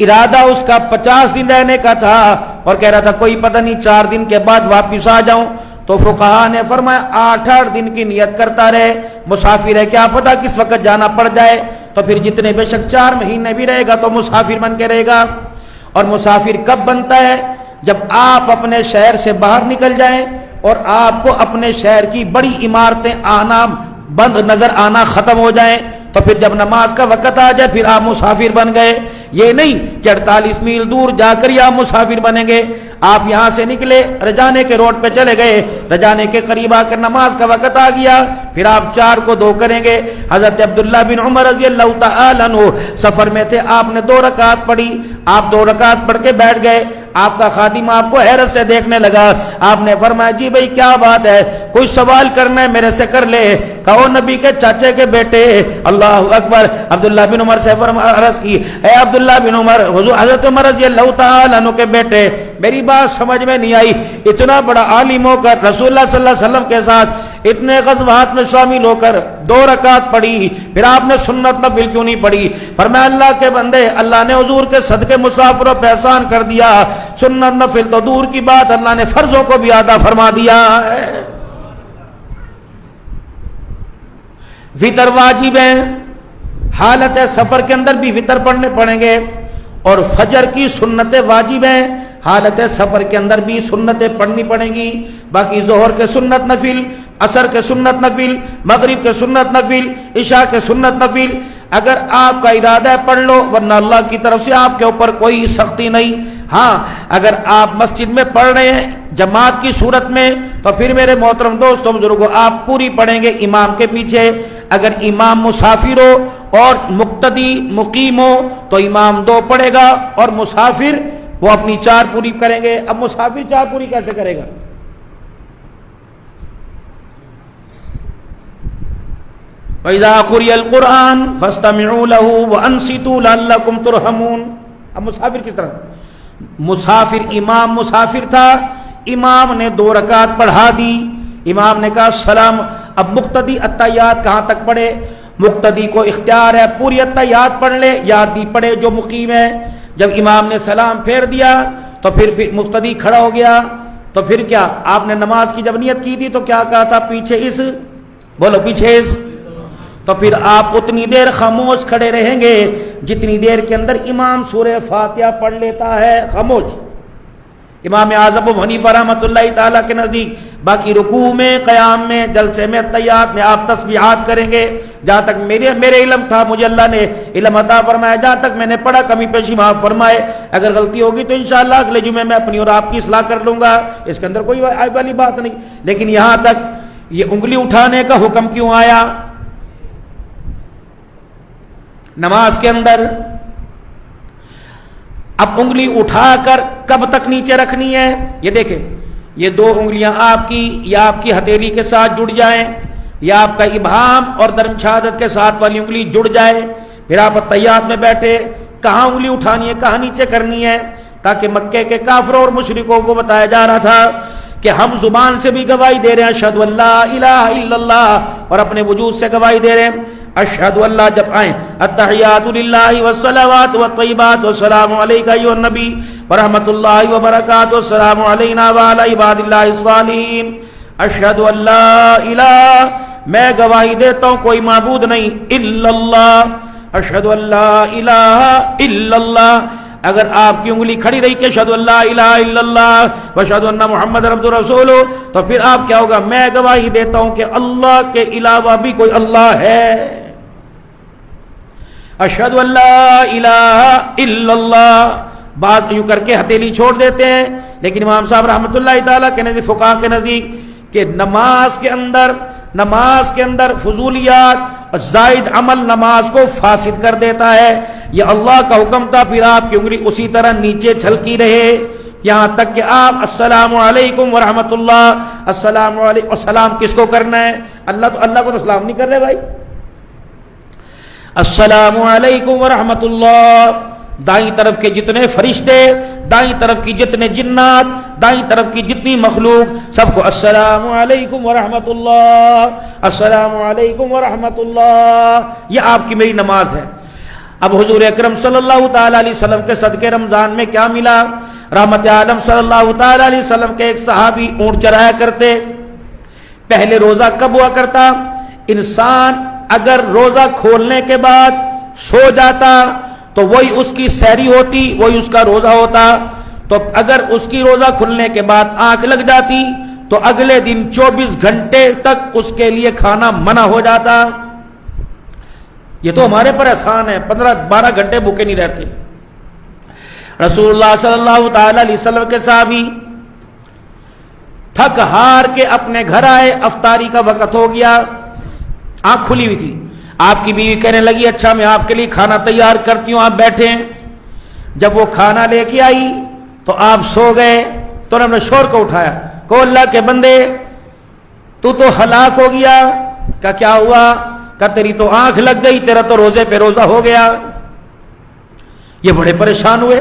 Speaker 1: ارادہ اس کا 50 دن رہنے کا تھا اور کہہ رہا تھا کوئی پتہ نہیں 4 دن کے بعد واپس آ جاؤں، تو فقہا نے فرمایا 8 دن کی نیت کرتا رہے، مسافر ہے کیا پتہ کس وقت جانا پڑ جائے، تو پھر جتنے بے شک 4 مہینے بھی رہے گا تو مسافر بن کے رہے گا۔ اور مسافر کب بنتا ہے؟ جب آپ اپنے شہر سے باہر نکل جائیں اور آپ کو اپنے شہر کی بڑی عمارتیں آنا بند نظر آنا ختم ہو جائیں، تو پھر جب نماز کا وقت آ جائے پھر آپ مسافر بن گئے۔ یہ نہیں کہ 48 میل دور جا کر آپ مسافر بنیں گے۔ آپ یہاں سے نکلے، رجانے کے روڈ پہ چلے گئے، رجانے کے قریب آ کر نماز کا وقت آ گیا، پھر آپ 4 کو 2 کریں گے۔ حضرت عبداللہ بن عمر رضی اللہ تعالیٰ عنہ سفر میں تھے، آپ نے 2 رکعت پڑھی، آپ 2 رکعت پڑھ کے بیٹھ گئے۔ آپ کا خادم آپ کو حیرت سے دیکھنے لگا، آپ نے فرمایا جی بھائی کیا بات ہے، کوئی سوال کرنا ہے میرے سے کر لے۔ کہو نبی کے چاچے کے بیٹے، اللہ اکبر۔ عبداللہ بن عمر سے عرض کی، اے عبداللہ بن عمر، حضور حضرت عمر رضی اللہ تعالیٰ عنہ کے بیٹے، میری بات سمجھ میں نہیں آئی، اتنا بڑا عالم ہو کر رسول اللہ صلی اللہ علیہ وسلم کے ساتھ اتنے غزوات میں شامل ہو کر 2 رکعت پڑھی، پھر آپ نے سنت نفل کیوں نہیں پڑھی؟ فرمایا اللہ کے بندے، اللہ نے حضور کے صدقے مسافروں پہ احسان کر دیا، سنت نفل تو دور کی بات، اللہ نے فرضوں کو بھی ادا فرما دیا ہے۔ وتر واجب ہے، حالت سفر کے اندر بھی وتر پڑھنے پڑیں گے، اور فجر کی سنتیں واجب ہیں، حالت سفر کے اندر بھی سنتیں پڑھنی پڑیں گی۔ باقی ظہر کے سنت نفل، عصر کے سنت نفل، مغرب کے سنت نفل، عشاء کے سنت نفل، اگر آپ کا ارادہ ہے پڑھ لو، ورنہ اللہ کی طرف سے آپ کے اوپر کوئی سختی نہیں۔ ہاں اگر آپ مسجد میں پڑھ رہے ہیں جماعت کی صورت میں، تو پھر میرے محترم دوستوں بزرگوں آپ پوری پڑھیں گے امام کے پیچھے۔ اگر امام مسافر ہو اور مقتدی مقیم ہو تو امام 2 پڑھے گا اور مسافر وہ اپنی 4 پوری کریں گے۔ اب مسافر 4 پوری کیسے کرے گا؟ وَإِذَا قُرِئَ الْقُرْآنُ فَاسْتَمِعُوا لَهُ وَأَنصِتُوا لَعَلَّكُمْ تُرْحَمُونَ۔ اب مسافر کس طرح؟ مسافر امام مسافر تھا، امام نے 2 رکعت پڑھا دی، امام نے کہا سلام۔ اب مقتدی التحیات کہاں تک پڑھے؟ مقتدی کو اختیار ہے پوری التحیات پڑھ لے یا دی پڑھے جو مقیم ہے۔ جب امام نے سلام پھیر دیا تو پھر مقتدی کھڑا ہو گیا، تو پھر کیا؟ آپ نے نماز کی جب نیت کی تھی تو کیا کہا تھا؟ پیچھے اس، بولو پیچھے اس۔ تو پھر آپ اتنی دیر خاموش کھڑے رہیں گے جتنی دیر کے اندر امام سورہ فاتحہ پڑھ لیتا ہے، خاموش۔ امام اعظم ابو حنیفہ رحمۃ اللہ تعالیٰ کے نزدیک باقی رکوع میں، قیام میں، جلسے میں، تحیات میں آپ تسبیحات کریں گے۔ جہاں تک میرے علم تھا، مجھے اللہ نے علم عطا فرمایا، جہاں تک میں نے پڑھا کمی پیشی معاف فرمائے، اگر غلطی ہوگی تو انشاءاللہ اگلے جمعے میں اپنی اور آپ کی اصلاح کر لوں گا، اس کے اندر کوئی عیب والی بات نہیں۔ لیکن یہاں تک یہ انگلی اٹھانے کا حکم کیوں آیا نماز کے اندر؟ اب انگلی اٹھا کر کب تک نیچے رکھنی ہے؟ یہ دیکھیں، یہ 2 انگلیاں آپ کی یا آپ کی ہتھیلی کے ساتھ جڑ جائیں، یا آپ کا ابہام اور درم شہادت کے ساتھ والی انگلی جڑ جائے، پھر آپ تحیات میں بیٹھے، کہاں انگلی اٹھانی ہے کہاں نیچے کرنی ہے؟ تاکہ مکے کے کافروں اور مشرکوں کو بتایا جا رہا تھا کہ ہم زبان سے بھی گواہی دے رہے ہیں اشہد ان لا الہ الا اللہ، اور اپنے وجود سے گواہی دے رہے ہیں اشہد اللہ۔ جب آئیں التحیات للہ والصلوات والطیبات والسلام علیک ایھا النبی ورحمۃ اللہ وبرکاتہ والسلام علینا وعلی عباد اللہ الصالحین، اشہد ان لا الہ، میں گواہی دیتا ہوں کوئی معبود نہیں الا اللہ، اشہد ان لا الہ الا اللہ۔ اگر آپ کی انگلی کھڑی رہی کہ اشہد ان لا الہ الا اللہ واشہد ان محمد عبدہ رسولہ، تو پھر آپ کیا ہوگا؟ میں گواہی دیتا ہوں کہ اللہ کے علاوہ بھی کوئی اللہ ہے۔ اشہد ان لا الہ الا اللہ، بعض یوں کر کے ہتھیلی چھوڑ دیتے ہیں، لیکن امام صاحب رحمۃ اللہ تعالیٰ کے نزدیک، فقہاء کے نزدیک، کہ نماز کے اندر فضولیات، زائد عمل نماز کو فاسد کر دیتا ہے۔ یہ اللہ کا حکم تھا، پھر آپ کی انگلی اسی طرح نیچے چھلکی رہے یہاں تک کہ آپ السلام علیکم ورحمۃ اللہ، السلام علیکم، اور سلام کس کو کرنا ہے؟ اللہ کو تو سلام نہیں کر رہے بھائی۔ السلام علیکم ورحمۃ اللہ، دائیں طرف کے جتنے فرشتے، دائیں طرف کی جتنے جنات، دائیں طرف کی جتنی مخلوق، سب کو السلام علیکم ورحمۃ اللہ، السلام علیکم ورحمۃ اللہ، یہ آپ کی میری نماز ہے۔ اب حضور اکرم صلی اللہ تعالی علیہ وسلم کے صدقے رمضان میں کیا ملا؟ رحمت عالم صلی اللہ تعالی علیہ وسلم کے ایک صحابی اونٹ چرایا کرتے۔ پہلے روزہ کب ہوا کرتا؟ انسان اگر روزہ کھولنے کے بعد سو جاتا تو وہی اس کی سحری ہوتی، وہی اس کا روزہ ہوتا۔ تو اگر اس کی روزہ کھلنے کے بعد آنکھ لگ جاتی تو اگلے دن 24 گھنٹے تک اس کے لیے کھانا منع ہو جاتا. یہ تو ہمارے پر احسان ہے, 15-12 گھنٹے بھوکے نہیں رہتے. رسول اللہ صلی اللہ تعالی علیہ وسلم کے صحابی تھک ہار کے اپنے گھر آئے, افطاری کا وقت ہو گیا, آنکھ کھلی ہوئی تھی. آپ کی بیوی کہنے لگی اچھا میں آپ کے لیے کھانا تیار کرتی ہوں, آپ بیٹھے ہیں. جب وہ کھانا لے کے آئی تو آپ سو گئے. تو انہوں نے شور کو اٹھایا, کو اللہ کے بندے تو ہلاک ہو گیا. کہ کیا ہوا؟ کہ تیری تو آنکھ لگ گئی, تیرا تو روزے پہ روزہ ہو گیا. یہ بڑے پریشان ہوئے.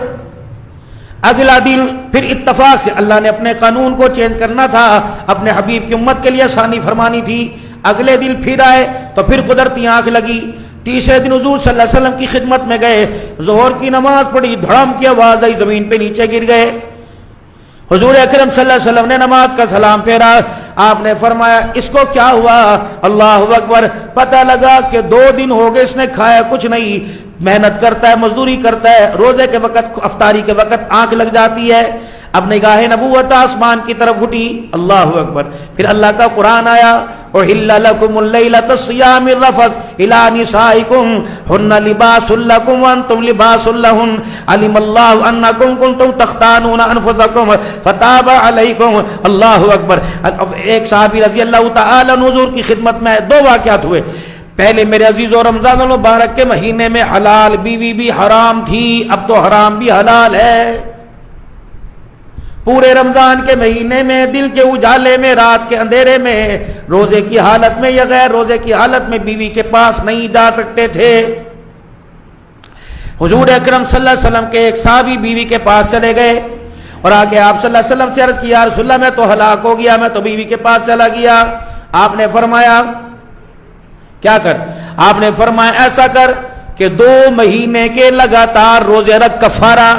Speaker 1: اگلا دن پھر اتفاق سے اللہ نے اپنے قانون کو چینج کرنا تھا, اپنے حبیب کی امت کے لیے آسانی فرمانی تھی. اگلے دن پھر آئے تو پھر قدرتی آنکھ لگی. تیسرے دن حضور صلی اللہ علیہ وسلم کی خدمت میں گئے, ظہر کی نماز پڑھی, دھڑام کی آواز آئی, زمین پہ نیچے گر گئے. حضور اکرم صلی اللہ علیہ وسلم نے نماز کا سلام پھیرا. آپ نے فرمایا اس کو کیا ہوا؟ اللہ اکبر. پتہ لگا کہ 2 دن ہو گئے اس نے کھایا کچھ نہیں, محنت کرتا ہے, مزدوری کرتا ہے, روزے کے وقت افطاری کے وقت آنکھ لگ جاتی ہے. اب نگاہ نبوت آسمان کی طرف اٹھی. اللہ اکبر. پھر اللہ کا قرآن آیا, احل لکم اللیلۃ الصیام الرفث الی نسائکم ہن لباس لکم وانتم لباس لہن علم اللہ انکم کنتم تختانون انفسکم فتاب علیکم. اللہ اکبر. اب ایک صحابی رضی اللہ تعالی عنہ حضور کی خدمت میں 2 واقعات ہوئے. پہلے میرے عزیزو رمضان المبارک کے مہینے میں حلال بیوی بھی حرام تھی, اب تو حرام بھی حلال ہے. پورے رمضان کے مہینے میں دل کے اجالے میں, رات کے اندھیرے میں, روزے کی حالت میں یا غیر روزے کی حالت میں بیوی کے پاس نہیں جا سکتے تھے. حضور اکرم صلی اللہ علیہ وسلم کے ایک صحابی بیوی کے پاس چلے گئے اور آ کے آپ صلی اللہ علیہ وسلم سے عرض کیا, یا رسول اللہ میں تو ہلاک ہو گیا, میں تو بیوی کے پاس چلا گیا. آپ نے فرمایا کیا کر؟ آپ نے فرمایا ایسا کر کہ 2 مہینے کے لگاتار روزے رکھ, کفارہ.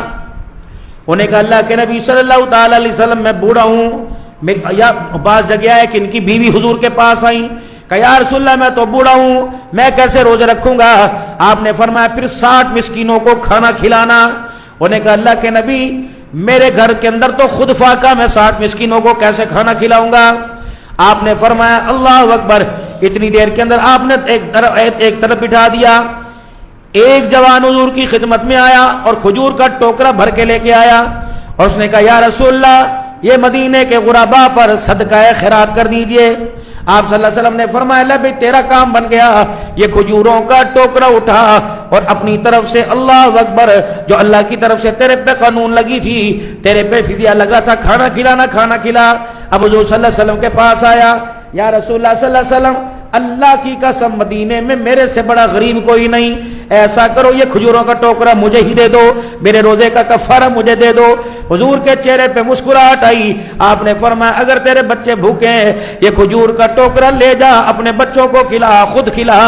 Speaker 1: انہیں کہا اللہ کے نبی صلی اللہ تعالی علیہ وسلم میں بوڑھا ہوں, یا بعض جگہ ہے کہ ان کی بیوی حضور کے پاس آئیں, کہ یا رسول اللہ میں تو بوڑھا ہوں, میں کیسے روزے رکھوں گا؟ آپ نے فرمایا پھر 60 مسکینوں کو کھانا کھلانا. انہیں کہا اللہ کے نبی میرے گھر کے اندر تو خود فاقہ, میں 60 مسکینوں کو کیسے کھانا کھلاؤں گا؟ آپ نے فرمایا اللہ اکبر. اتنی دیر کے اندر آپ نے ایک طرف بٹھا دیا. ایک جوان حضور کی خدمت میں آیا اور کھجور کا ٹوکرا بھر کے لے کے آیا اور اس نے کہا یا رسول اللہ یہ مدینے کے غرباء پر صدقہ خیرات کر دیجئے. آپ صلی اللہ علیہ وسلم نے فرمایا لے بھئی تیرا کام بن گیا. یہ کھجوروں کا ٹوکرا اٹھا اور اپنی طرف سے اللہ اکبر, جو اللہ کی طرف سے تیرے پہ قانون لگی تھی, تیرے پہ فدیہ لگا تھا کھانا کھلانا, کھانا کھلا. اب حضور صلی اللہ علیہ وسلم کے پاس آیا, یا رسول اللہ صلی اللہ علیہ وسلم اللہ کی قسم مدینے میں میرے سے بڑا غریب کوئی نہیں, ایسا کرو یہ کھجوروں کا ٹوکرا مجھے ہی دے دو, میرے روزے کا کفارہ مجھے دے دو. حضور کے چہرے پہ مسکراہٹ آئی. آپ نے فرمایا اگر تیرے بچے بھوکے ہیں یہ کھجور کا ٹوکرا لے جا, اپنے بچوں کو کھلا, خود کھلا.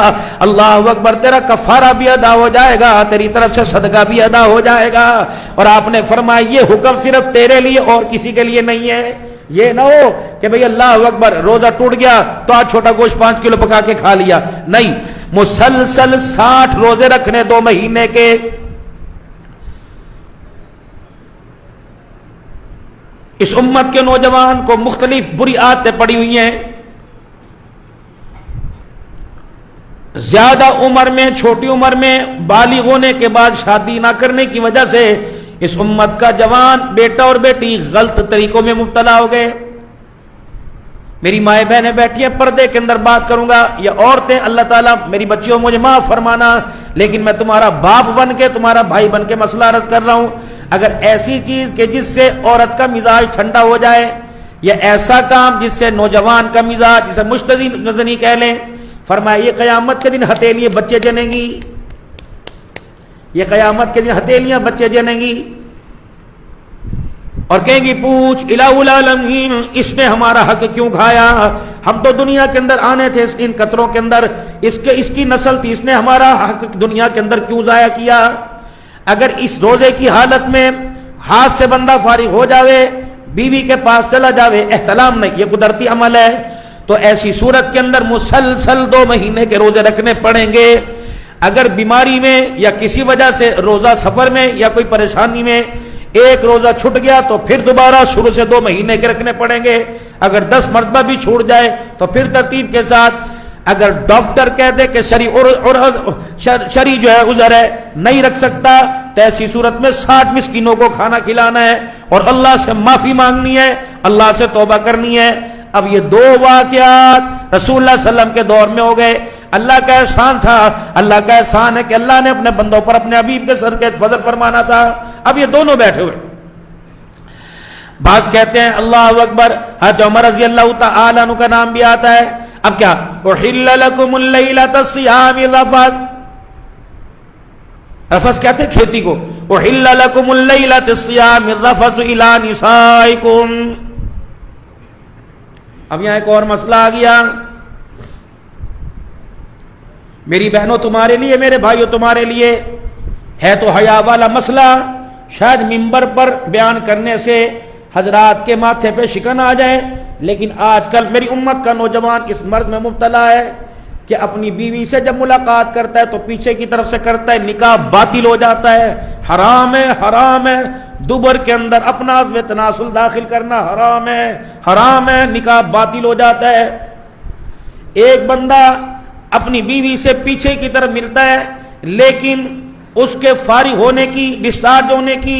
Speaker 1: اللہ اکبر. تیرا کفارہ بھی ادا ہو جائے گا, تیری طرف سے صدقہ بھی ادا ہو جائے گا. اور آپ نے فرمایا یہ حکم صرف تیرے لیے اور کسی کے لیے نہیں ہے. یہ نہ ہو کہ بھئی اللہ اکبر روزہ ٹوٹ گیا تو آج چھوٹا گوشت 5 کلو پکا کے کھا لیا. نہیں, مسلسل 60 روزے رکھنے 2 مہینے کے. اس امت کے نوجوان کو مختلف بری عادتیں پڑی ہوئی ہیں. زیادہ عمر میں, چھوٹی عمر میں, بالغ ہونے کے بعد شادی نہ کرنے کی وجہ سے اس امت کا جوان بیٹا اور بیٹی غلط طریقوں میں مبتلا ہو گئے. میری مائیں بہنیں بیٹھی ہیں, پردے کے اندر بات کروں گا, یا عورتیں, اللہ تعالیٰ میری بچیوں مجھے معاف فرمانا, لیکن میں تمہارا باپ بن کے, تمہارا بھائی بن کے مسئلہ عرض کر رہا ہوں. اگر ایسی چیز کہ جس سے عورت کا مزاج ٹھنڈا ہو جائے, یا ایسا کام جس سے نوجوان کا مزاج, جسے مشتزی نزنی کہہ لیں, فرمایا یہ قیامت کے دن ہتھیلیاں بچے جنیں گی. یہ قیامت کے دن ہتھیلیاں بچے جنیں گی اور کہیں گی پوچھ الہ العالمین اس نے ہمارا حق کیوں کھایا, ہم تو دنیا کے اندر آنے تھے ان قطروں کے اندر, اس کی نسل تھی, اس نے ہمارا حق دنیا کے اندر کیوں ضائع کیا. اگر اس روزے کی حالت میں ہاتھ سے بندہ فارغ ہو جاوے, بیوی کے پاس چلا جاوے, احتلام نہیں, یہ قدرتی عمل ہے, تو ایسی صورت کے اندر مسلسل 2 مہینے کے روزے رکھنے پڑیں گے. اگر بیماری میں یا کسی وجہ سے روزہ سفر میں یا کوئی پریشانی میں ایک روزہ چھٹ گیا تو پھر دوبارہ شروع سے 2 مہینے کے رکھنے پڑیں گے. اگر 10 مرتبہ بھی چھوٹ جائے تو پھر ترتیب کے ساتھ. اگر ڈاکٹر کہہ دے کہ شرعی جو ہے عذر ہے نہیں رکھ سکتا تو ایسی صورت میں 60 مسکینوں کو کھانا کھلانا ہے اور اللہ سے معافی مانگنی ہے, اللہ سے توبہ کرنی ہے. اب یہ 2 واقعات رسول اللہ صلی اللہ علیہ وسلم کے دور میں ہو گئے. اللہ کا احسان تھا, اللہ کا احسان ہے کہ اللہ نے اپنے بندوں پر اپنے حبیب کے صدقے فضل فرمانا تھا. اب یہ دونوں بیٹھے ہوئے. بعض کہتے ہیں اللہ اکبر, حضرت عمر رضی اللہ تعالی عنہ کا نام بھی آتا ہے. اب کیا احل لکم اللیلۃ الصیام الرفث, رفث کہتے ہیں کھیتی کو. احل لکم اللیلۃ الصیام الرفث الی نسائکم. اب یہاں ایک اور مسئلہ آ گیا. میری بہنوں تمہارے لیے, میرے بھائیوں تمہارے لیے ہے تو حیا والا مسئلہ. شاید منبر پر بیان کرنے سے حضرات کے ماتھے پہ شکن آ جائے, لیکن آج کل میری امت کا نوجوان اس مرض میں مبتلا ہے کہ اپنی بیوی سے جب ملاقات کرتا ہے تو پیچھے کی طرف سے کرتا ہے, نکاح باطل ہو جاتا ہے. حرام ہے, حرام ہے. دوبر کے اندر اپنا عزم تناسل داخل کرنا حرام ہے, حرام ہے. نکاح باطل ہو جاتا ہے. ایک بندہ اپنی بیوی سے پیچھے کی طرف ملتا ہے لیکن اس کے فارغ ہونے کی, ڈسچارج ہونے کی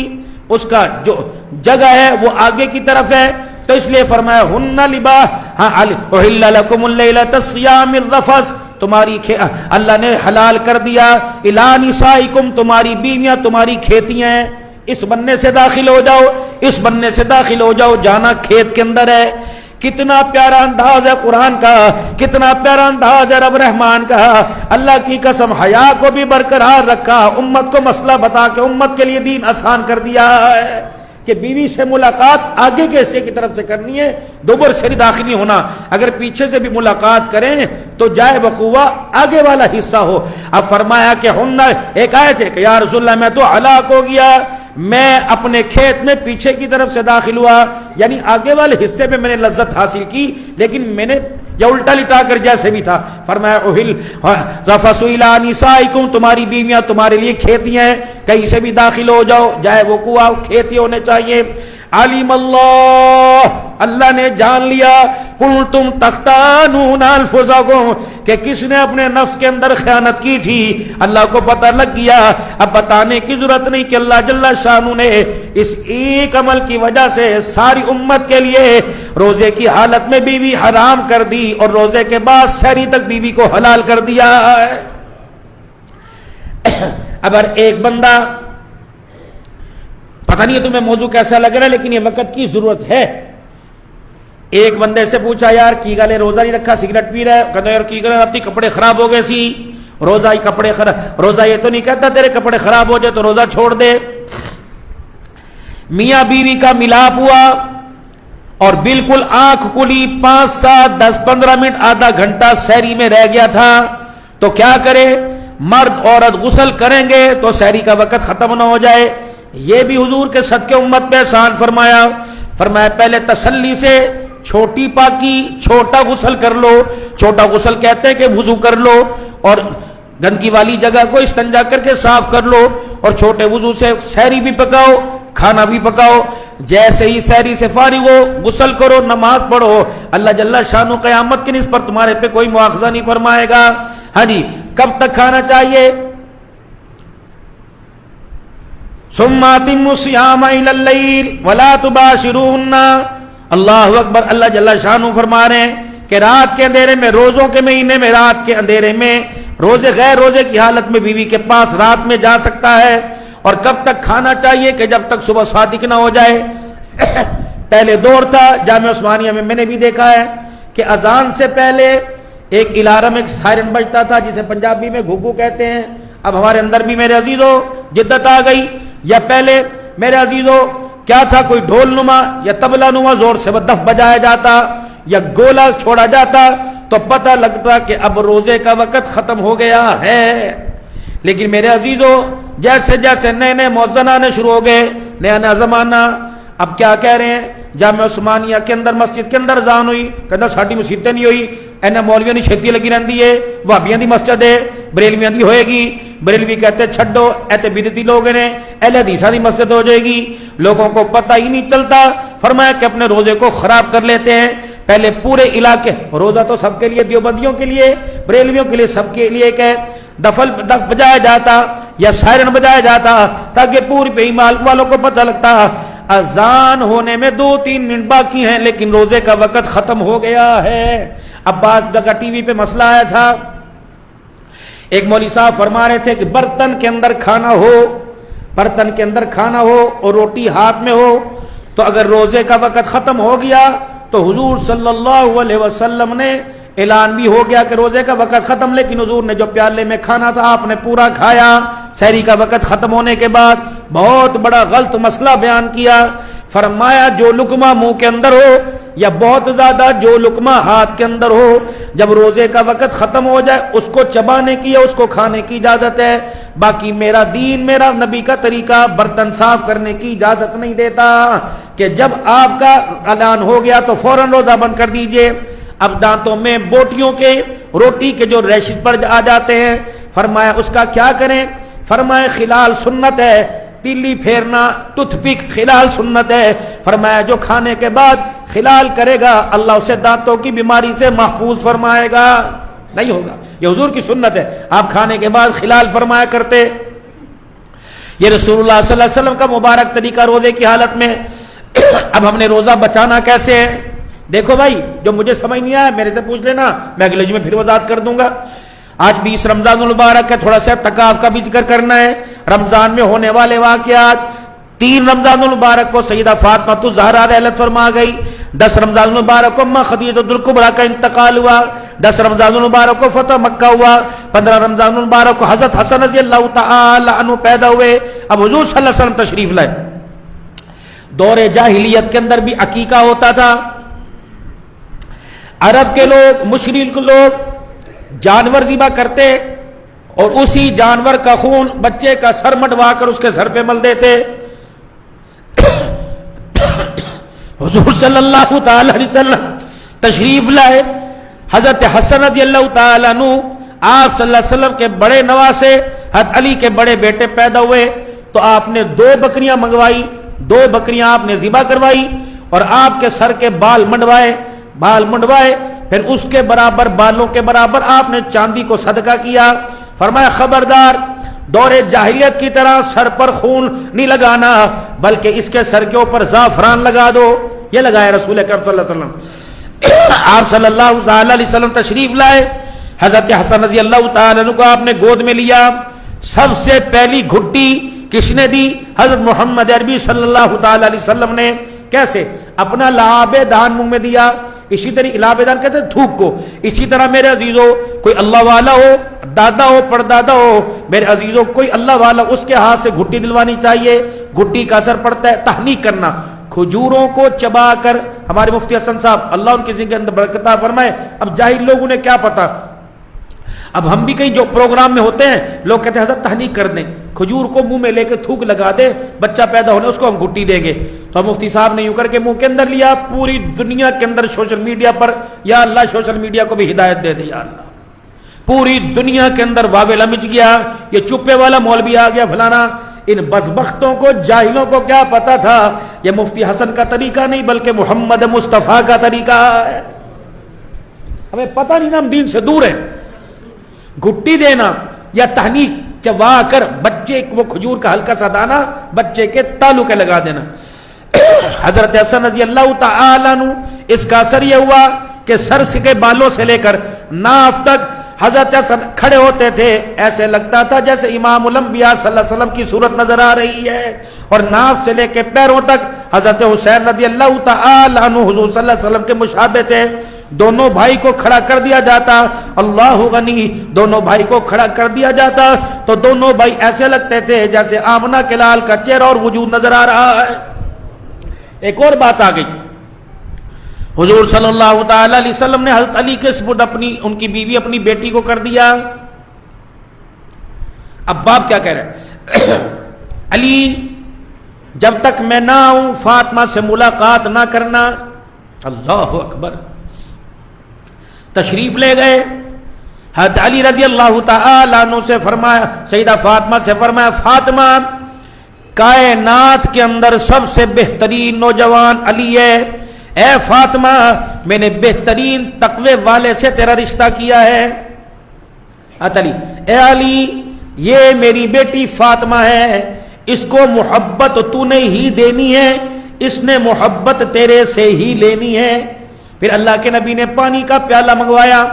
Speaker 1: اس کا جو جگہ ہے وہ آگے کی طرف ہے, تو اس لیے فرمایا ہن لباس, احل لکم اللیلۃ الصیام الرفث, تمہاری اللہ نے حلال کر دیا الی نسائکم, تمہاری بیویاں تمہاری کھیتیاں ہیں, اس بننے سے داخل ہو جاؤ, اس بننے سے داخل ہو جاؤ. جانا کھیت کے اندر ہے. کتنا پیارا انداز ہے قرآن کا, کتنا پیارا انداز ہے رب رحمان کا. اللہ کی قسم حیا کو بھی برقرار رکھا, امت کو مسئلہ بتا کے امت کے لیے دین آسان کر دیا ہے کہ بیوی سے ملاقات آگے کے حصے کی طرف سے کرنی ہے, دوبر سے نہیں داخل نہیں ہونا. اگر پیچھے سے بھی ملاقات کریں تو جائے بقوہ آگے والا حصہ ہو. اب فرمایا کہ ہن, ایک آیت ہے کہ یا رسول اللہ میں تو ہلاک ہو گیا, میں اپنے کھیت میں پیچھے کی طرف سے داخل ہوا, یعنی آگے والے حصے میں نے لذت حاصل کی لیکن میں نے یا الٹا لٹا کر جیسے بھی تھا. فرمایا احل رفث الی نسائکم, تمہاری بیویاں تمہارے لیے کھیتیاں ہیں, کہیں سے بھی داخل ہو جاؤ, جائے وہ کنواں کھیتی ہونے چاہیے. علیم اللہ, اللہ نے جان لیا, کنتم تختانون انفسکم, کہ کس نے اپنے نفس کے اندر خیانت کی تھی, اللہ کو پتہ لگ گیا. اب بتانے کی ضرورت نہیں کہ اللہ جل شانہ نے اس ایک عمل کی وجہ سے ساری امت کے لیے روزے کی حالت میں بیوی حرام کر دی اور روزے کے بعد سحری تک بیوی کو حلال کر دیا. اگر ایک بندہ, پتہ نہیں تمہیں موضوع کیسا لگ رہا ہے لیکن یہ وقت کی ضرورت ہے, ایک بندے سے پوچھا یار کی گل ہے روزہ نہیں رکھا, سگریٹ پی رہا ہے, کہتا یار کی گل اپنی کپڑے خراب ہو گئے سی, روزہ ہی کپڑے خراب, روزہ یہ تو نہیں کہتا تیرے کپڑے خراب ہو جائے تو روزہ چھوڑ دے. میاں بیوی کا ملاپ ہوا اور بالکل آنکھ کھلی, 5, 7, 10, 15 منٹ, آدھا گھنٹہ سحری میں رہ گیا تھا, تو کیا کرے؟ مرد عورت غسل کریں گے تو سحری کا وقت ختم نہ ہو جائے. یہ بھی حضور کے صدقے امت پہ احسان فرمایا. فرمایا پہلے تسلی سے چھوٹی پاکی, چھوٹا غسل کر لو. چھوٹا غسل کہتے ہیں کہ وضو کر لو اور گندگی والی جگہ کو استنجا کر کے صاف کر لو, اور چھوٹے وضو سے سحری بھی پکاؤ, کھانا بھی پکاؤ. جیسے ہی سحری سے فارغ ہو غسل کرو, نماز پڑھو, اللہ جل شانہ قیامت کے نسبت تمہارے پہ کوئی مواخذہ نہیں فرمائے گا. ہاں جی, کب تک کھانا چاہیے؟ ثم اتموا الصيام الى الليل ولا تباشرون. اللہ اکبر. اللہ جل شانہ فرما رہے ہیں کہ رات کے اندھیرے میں, روزوں کے مہینے میں رات کے اندھیرے میں, روزے غیر روزے کی حالت میں بیوی کے پاس رات میں جا سکتا ہے. اور کب تک کھانا چاہیے؟ کہ جب تک صبح صادق نہ ہو جائے. پہلے دور تھا جامعہ عثمانیہ میں نے بھی دیکھا ہے کہ اذان سے پہلے ایک الارم, ایک سائرن بجتا تھا جسے پنجابی میں گھگو کہتے ہیں. اب ہمارے اندر بھی میرے عزیزو جدت آ گئی. یا پہلے میرے عزیزو کیا تھا, کوئی ڈھول نما یا تبلا نما زور سے دف بجایا جاتا یا گولا چھوڑا جاتا تو پتہ لگتا کہ اب روزے کا وقت ختم ہو گیا ہے. لیکن میرے عزیزو جیسے جیسے نئے نئے مؤذن آنے شروع ہو گئے, نیا نیا زمانہ, اب کیا کہہ رہے ہیں, جامعہ عثمانیہ کے اندر مسجد کے اندر اذان ہوئی, کہنا ساڈی مسجد نہیں ہوئی, اینا مولویاں دی چھتی لگی رہندی ہے, وہابیاں دی مسجد ہے, بریلویاں دی ہوئے گی. بریلوی کہتے چھڈو ایتے بدعتی لوگ نے, اہل حدیثاں دی مسجد ہو جائے گی, لوگوں کو پتہ ہی نہیں چلتا. فرمایا کہ اپنے روزے کو خراب کر لیتے ہیں. پہلے پورے علاقے, روزہ تو سب کے لیے, دیوبندیوں کے لیے, بریلویوں کے لیے, سب کے لیے کہ دفل بجایا جاتا یا سائرن بجایا جاتا تاکہ پوری بیمال والوں کو پتہ لگتا اذان ہونے میں 2-3 منٹ باقی ہیں لیکن روزے کا وقت ختم ہو گیا ہے. اب بعض جگہ ٹی وی پہ مسئلہ آیا تھا, ایک مولوی صاحب فرما رہے تھے کہ برتن کے اندر کھانا ہو, برتن کے اندر کھانا ہو اور روٹی ہاتھ میں ہو تو اگر روزے کا وقت ختم ہو گیا تو حضور صلی اللہ علیہ وسلم نے اعلان بھی ہو گیا کہ روزے کا وقت ختم, لیکن حضور نے جو پیالے میں کھانا تھا آپ نے پورا کھایا. سحری کا وقت ختم ہونے کے بعد بہت بڑا غلط مسئلہ بیان کیا. فرمایا جو لقمہ منہ کے اندر ہو یا بہت زیادہ جو لقمہ ہاتھ کے اندر ہو, جب روزے کا وقت ختم ہو جائے اس کو چبانے کی یا اس کو کھانے کی اجازت ہے. باقی میرا دین, میرا نبی کا طریقہ برتن صاف کرنے کی اجازت نہیں دیتا کہ جب آپ کا اعلان ہو گیا تو فوراً روزہ بند کر دیجئے. اب دانتوں میں بوٹیوں کے, روٹی کے جو ریشز پڑ آ جاتے ہیں, فرمایا اس کا کیا کریں؟ فرمایا خلال سنت ہے, تیلی پھیرنا, ٹوتھ پک خلال سنت ہے. فرمایا جو کھانے کے بعد خلال کرے گا اللہ اسے دانتوں کی بیماری سے محفوظ فرمائے گا. نہیں ہوگا, یہ حضور کی سنت ہے, آپ کھانے کے بعد خلال فرمایا کرتے. یہ رسول اللہ صلی اللہ علیہ وسلم کا مبارک طریقہ روزے کی حالت میں. اب ہم نے روزہ بچانا کیسے ہے؟ دیکھو بھائی, جو مجھے سمجھ نہیں آیا میرے سے پوچھ لینا, میں اگلے جمعے پھر وضاحت کر دوں گا. آج 20 رمضان المبارک ہے, تھوڑا سا اعتکاف کا بھی ذکر کرنا ہے. رمضان میں ہونے والے واقعات, 3 رمضان المبارک کو سیدہ فاطمہ الزہرا رحلت فرما گئی. 10 رمضان المبارک کو اماں خدیجہ الکبریٰ کا انتقال ہوا. 10 رمضان المبارک کو فتح مکہ ہوا. 15 رمضان المبارک کو حضرت حسن رضی اللہ تعالی عنہ پیدا ہوئے. اب حضور صلی اللہ علیہ وسلم تشریف لائے. دور جاہلیت کے اندر بھی عقیقہ ہوتا تھا. عرب کے لوگ, مشرک لوگ جانور ذبح کرتے اور اسی جانور کا خون بچے کا سر مڈوا کر اس کے سر پہ مل دیتے. حضور صلی اللہ تعالی علیہ وسلم تشریف لائے. حضرت حسن رضی اللہ تعالیٰ عنہ آپ صلی اللہ علیہ وسلم کے بڑے نواسے, حضرت علی کے بڑے بیٹے پیدا ہوئے تو آپ نے 2 بکریاں منگوائی, 2 بکریاں آپ نے ذبح کروائی اور آپ کے سر کے بال منڈوائے, پھر اس کے برابر, بالوں کے برابر آپ نے چاندی کو صدقہ کیا. فرمایا خبردار, دور جاہلیت کی طرح سر پر خون نہیں لگانا بلکہ اس کے سر کے اوپر زعفران لگا دو. یہ لگایا رسول اکرم صلی اللہ علیہ وسلم. آپ صلی اللہ علیہ وسلم تشریف لائے. حضرت حسن رضی اللہ تعالیٰ عنہ کو آپ نے گود میں لیا. سب سے پہلی گھٹی کس نے دی؟ حضرت محمد عربی صلی اللہ تعالیٰ علیہ وسلم نے. کیسے؟ اپنا لعاب دہن منہ میں دیا. اسی طرح لعاب دہن کہتے ہیں تھوک کو. اسی طرح میرے عزیزو, کوئی اللہ والا ہو, دادا ہو, پردادا ہو, میرے عزیزو کوئی اللہ والا, اس کے ہاتھ سے گھٹی دلوانی چاہیے. گھٹی کا اثر پڑتا ہے تحنیک کرنا, کھجوروں کو چبا کر. ہمارے مفتی حسن صاحب اللہ ان کی زندگی کے اندر برکت عطا فرمائے. اب جاہل لوگوں نے کیا پتا, اب ہم بھی کہیں جو پروگرام میں ہوتے ہیں لوگ کہتے ہیں حضرت تحنیک کر دیں, کھجور کو منہ میں لے کے تھوک لگا دے, بچہ پیدا ہونے اس کو ہم گھٹی دیں گے. تو مفتی صاحب نے یوں کر کے منہ کے اندر لیا. پوری دنیا کے اندر سوشل میڈیا پر, یا اللہ سوشل میڈیا کو بھی ہدایت دے دے, یا اللہ, پوری دنیا کے اندر واویلا مچ گیا. یہ چپے والا مولوی آ گیا فلانا. ان بدبختوں کو, جاہلوں کو کیا پتا تھا یہ مفتی حسن کا طریقہ نہیں بلکہ محمد مصطفیٰ کا طریقہ ہے. ہمیں پتہ نہیں نا, ہم دین سے دور ہیں. گھٹی دینا یا تحنیک چبا کر بچے کو کھجور کا ہلکا سا دانا بچے کے تالو کے لگا دینا. حضرت حسن رضی اللہ تعالیٰ عنہ اس کا اثر یہ ہوا کہ سر کے بالوں سے لے کر ناف تک حضرت حسن کھڑے ہوتے تھے, ایسے لگتا تھا جیسے امام الانبیاء صلی اللہ علیہ وسلم کی صورت نظر آ رہی ہے. اور ناف سے لے کے پیروں تک حضرت حسین رضی اللہ تعالی عنہ حضور صلی اللہ علیہ وسلم کے مشابہ تھے. دونوں بھائی کو کھڑا کر دیا جاتا, اللہ غنی, دونوں بھائی کو کھڑا کر دیا جاتا تو دونوں بھائی ایسے لگتے تھے جیسے آمنہ کے لال کا چہرہ اور وجود نظر آ رہا ہے. ایک اور بات آ گئی, حضور صلی اللہ تعالی علیہ وسلم نے حضرت علی کے سپرد اپنی, ان کی بیوی اپنی بیٹی کو کر دیا. اب باپ کیا کہہ رہے ہیں, علی جب تک میں نہ آؤں فاطمہ سے ملاقات نہ کرنا. اللہ اکبر. تشریف لے گئے, حضرت علی رضی اللہ تعالی عنہ سے فرمایا، سیدہ فاطمہ سے فرمایا، فاطمہ کائنات کے اندر سب سے بہترین نوجوان علی ہے، اے فاطمہ میں نے بہترین تقوی والے سے تیرا رشتہ کیا ہے۔ علی، اے علی یہ میری بیٹی فاطمہ ہے، اس کو محبت تو نے ہی دینی ہے، اس نے محبت تیرے سے ہی لینی ہے۔ پھر اللہ کے نبی نے پانی کا پیالہ منگوایا،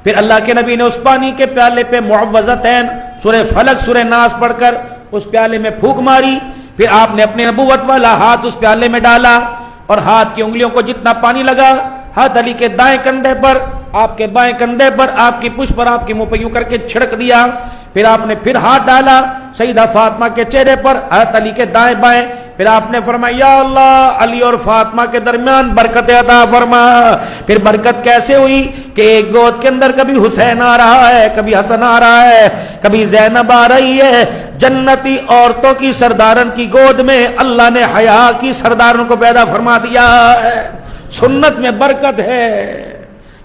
Speaker 1: پھر اللہ کے نبی نے اس پانی کے پیالے پہ معوذتین سورہ فلق سورہ ناس پڑھ کر اس پیالے میں پھونک ماری، پھر آپ نے اپنے نبوت والا ہاتھ اس پیالے میں ڈالا اور ہاتھ کی انگلیوں کو جتنا پانی لگا ہاتھ علی کے دائیں کندھے پر، آپ کے بائیں کندھے پر، آپ کی پشت پر، آپ کے منہ پہ یوں کر کے چھڑک دیا، پھر آپ نے پھر ہاتھ ڈالا سیدہ فاطمہ کے چہرے پر، حضرت علی کے دائیں بائیں، پھر آپ نے فرمایا یا اللہ علی اور فاطمہ کے درمیان برکت عطا فرما۔ پھر برکت کیسے ہوئی کہ ایک گود کے اندر کبھی حسین آ رہا ہے، کبھی حسن آ رہا ہے، کبھی زینب آ رہی ہے، جنتی عورتوں کی سردارن کی گود میں اللہ نے حیا کی سردارن کو پیدا فرما دیا ہے۔ سنت میں برکت ہے۔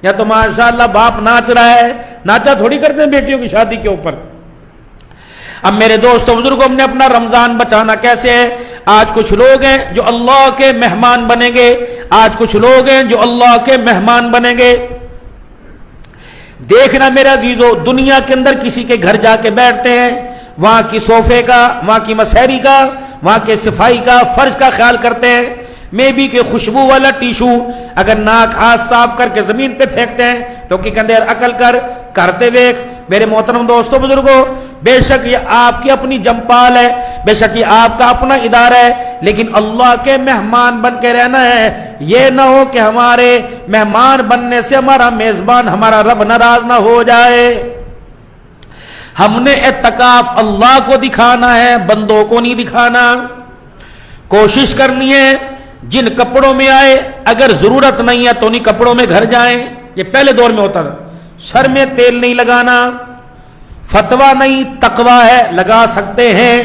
Speaker 1: یا تو ماشاءاللہ باپ ناچ رہا ہے، ناچا تھوڑی کرتے ہیں بیٹیوں کی شادی کے اوپر۔ اب میرے دوستوں بزرگوں، ہم نے اپنا رمضان بچانا کیسے ہے؟ آج کچھ لوگ ہیں جو اللہ کے مہمان بنیں گے، آج کچھ لوگ ہیں جو اللہ کے مہمان بنیں گے۔ دیکھنا میرے عزیزو، دنیا کے اندر کسی کے گھر جا کے بیٹھتے ہیں، وہاں کی صوفے کا، وہاں کی مسحری کا، وہاں کے صفائی کا، فرش کا خیال کرتے ہیں، میں بھی کہ خوشبو والا ٹیشو اگر ناک ہاتھ صاف کر کے زمین پہ پھینکتے ہیں تو کہ کندھے عقل کرتے ویک۔ میرے محترم دوستوں بزرگوں، بے شک یہ آپ کی اپنی جمپال ہے، بے شک یہ آپ کا اپنا ادارہ ہے، لیکن اللہ کے مہمان بن کے رہنا ہے۔ یہ نہ ہو کہ ہمارے مہمان بننے سے ہمارا میزبان ہمارا رب ناراض نہ ہو جائے۔ ہم نے اعتکاف اللہ کو دکھانا ہے، بندوں کو نہیں دکھانا۔ کوشش کرنی ہے جن کپڑوں میں آئے، اگر ضرورت نہیں ہے تو انہیں کپڑوں میں گھر جائیں۔ یہ پہلے دور میں ہوتا تھا۔ سر میں تیل نہیں لگانا، فتویٰ نہیں، تقویٰ ہے، لگا سکتے ہیں۔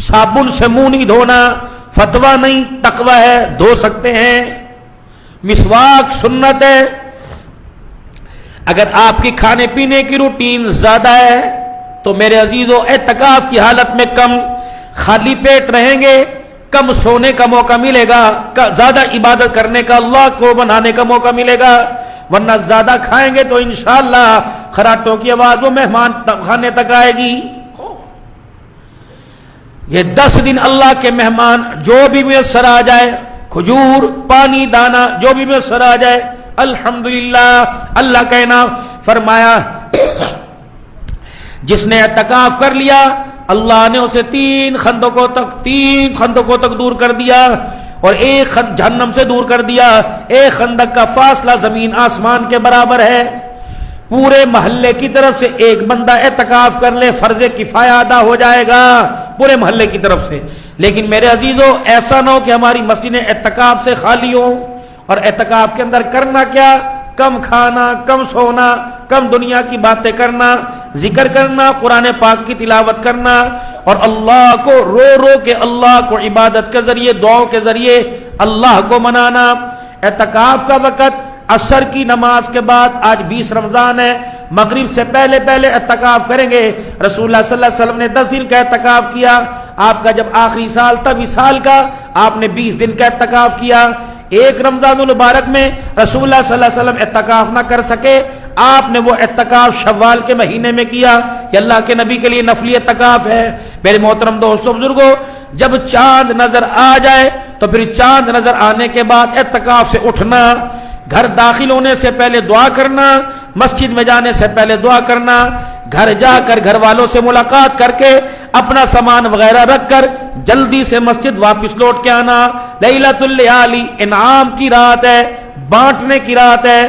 Speaker 1: صابن سے منہ نہیں دھونا، فتویٰ نہیں، تقویٰ ہے، دھو سکتے ہیں۔ مسواک سنت ہے۔ اگر آپ کی کھانے پینے کی روٹین زیادہ ہے تو میرے عزیزو اعتکاف کی حالت میں کم خالی پیٹ رہیں گے، کم سونے کا موقع ملے گا، زیادہ عبادت کرنے کا، اللہ کو بنانے کا موقع ملے گا، ورنہ زیادہ کھائیں گے تو انشاءاللہ خراٹوں کی آواز وہ مہمان خانے تک آئے گی۔ یہ 10 دن اللہ کے مہمان جو بھی میسر آ جائے، کھجور، پانی، دانا، جو بھی میسر آ جائے، الحمدللہ اللہ کا انعام۔ فرمایا جس نے اعتکاف کر لیا اللہ نے اسے 3 خندقوں تک دور کر دیا، اور ایک جہنم سے دور کر دیا۔ ایک خندق کا فاصلہ زمین آسمان کے برابر ہے۔ پورے محلے کی طرف سے ایک بندہ اعتکاف کر لے، فرض کفایہ ادا ہو جائے گا پورے محلے کی طرف سے۔ لیکن میرے عزیزو ایسا نہ ہو کہ ہماری مسجدیں اعتکاف سے خالی ہوں، اور اعتکاف کے اندر کرنا کیا؟ کم کھانا، کم سونا، کم دنیا کی باتیں کرنا، ذکر کرنا، قرآن پاک کی تلاوت کرنا، اور اللہ کو رو رو کے اللہ کو عبادت کے ذریعے، دعاؤں کے ذریعے اللہ کو منانا۔ اعتکاف کا وقت عصر کی نماز کے بعد، آج 20 رمضان ہے، مغرب سے پہلے اعتکاف کریں گے۔ رسول اللہ صلی اللہ علیہ وسلم نے 10 دن کا اعتکاف کیا۔ آپ کا جب آخری سال تھا 20 سال کا، آپ نے 20 دن کا اعتکاف کیا۔ ایک رمضان المبارک میں رسول اللہ صلی اللہ علیہ وسلم اعتکاف نہ کر سکے، آپ نے وہ اعتکاف شوال کے مہینے میں کیا، کہ اللہ کے نبی کے لیے نفلی اعتکاف ہے۔ میرے محترم دوستوں بزرگوں، جب چاند نظر آ جائے تو پھر چاند نظر آنے کے بعد اعتکاف سے اٹھنا، گھر داخل ہونے سے پہلے دعا کرنا، مسجد میں جانے سے پہلے دعا کرنا، گھر جا کر گھر والوں سے ملاقات کر کے اپنا سامان وغیرہ رکھ کر جلدی سے مسجد واپس لوٹ کے آنا۔ لیلۃ اللیالی انعام کی رات ہے، بانٹنے کی رات ہے۔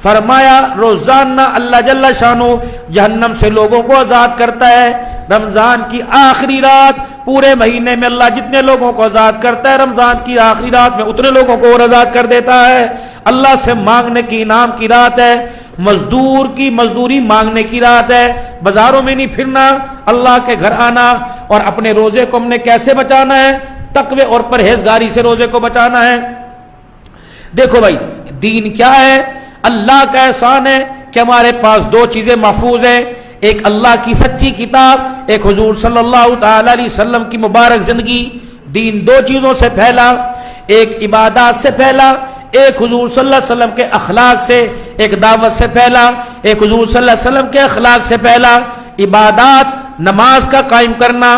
Speaker 1: فرمایا روزانہ اللہ جل شانہ جہنم سے لوگوں کو آزاد کرتا ہے۔ رمضان کی آخری رات، پورے مہینے میں اللہ جتنے لوگوں کو آزاد کرتا ہے، رمضان کی آخری رات میں اتنے لوگوں کو اور آزاد کر دیتا ہے۔ اللہ سے مانگنے کی انعام کی رات ہے، مزدور کی مزدوری مانگنے کی رات ہے۔ بازاروں میں نہیں پھرنا، اللہ کے گھر آنا، اور اپنے روزے کو ہم نے کیسے بچانا ہے؟ تقوی اور پرہیزگاری سے روزے کو بچانا ہے۔ دیکھو بھائی، دین کیا ہے؟ اللہ کا احسان ہے کہ ہمارے پاس دو چیزیں محفوظ ہیں، ایک اللہ کی سچی کتاب، ایک حضور صلی اللہ تعالی علیہ وسلم کی مبارک زندگی۔ دین دو چیزوں سے پھیلا، ایک عبادات سے پھیلا، ایک حضور صلی اللہ علیہ وسلم کے اخلاق سے، ایک دعوت سے پھیلا، ایک حضور صلی اللہ علیہ وسلم کے اخلاق سے پھیلا۔ عبادات، نماز کا قائم کرنا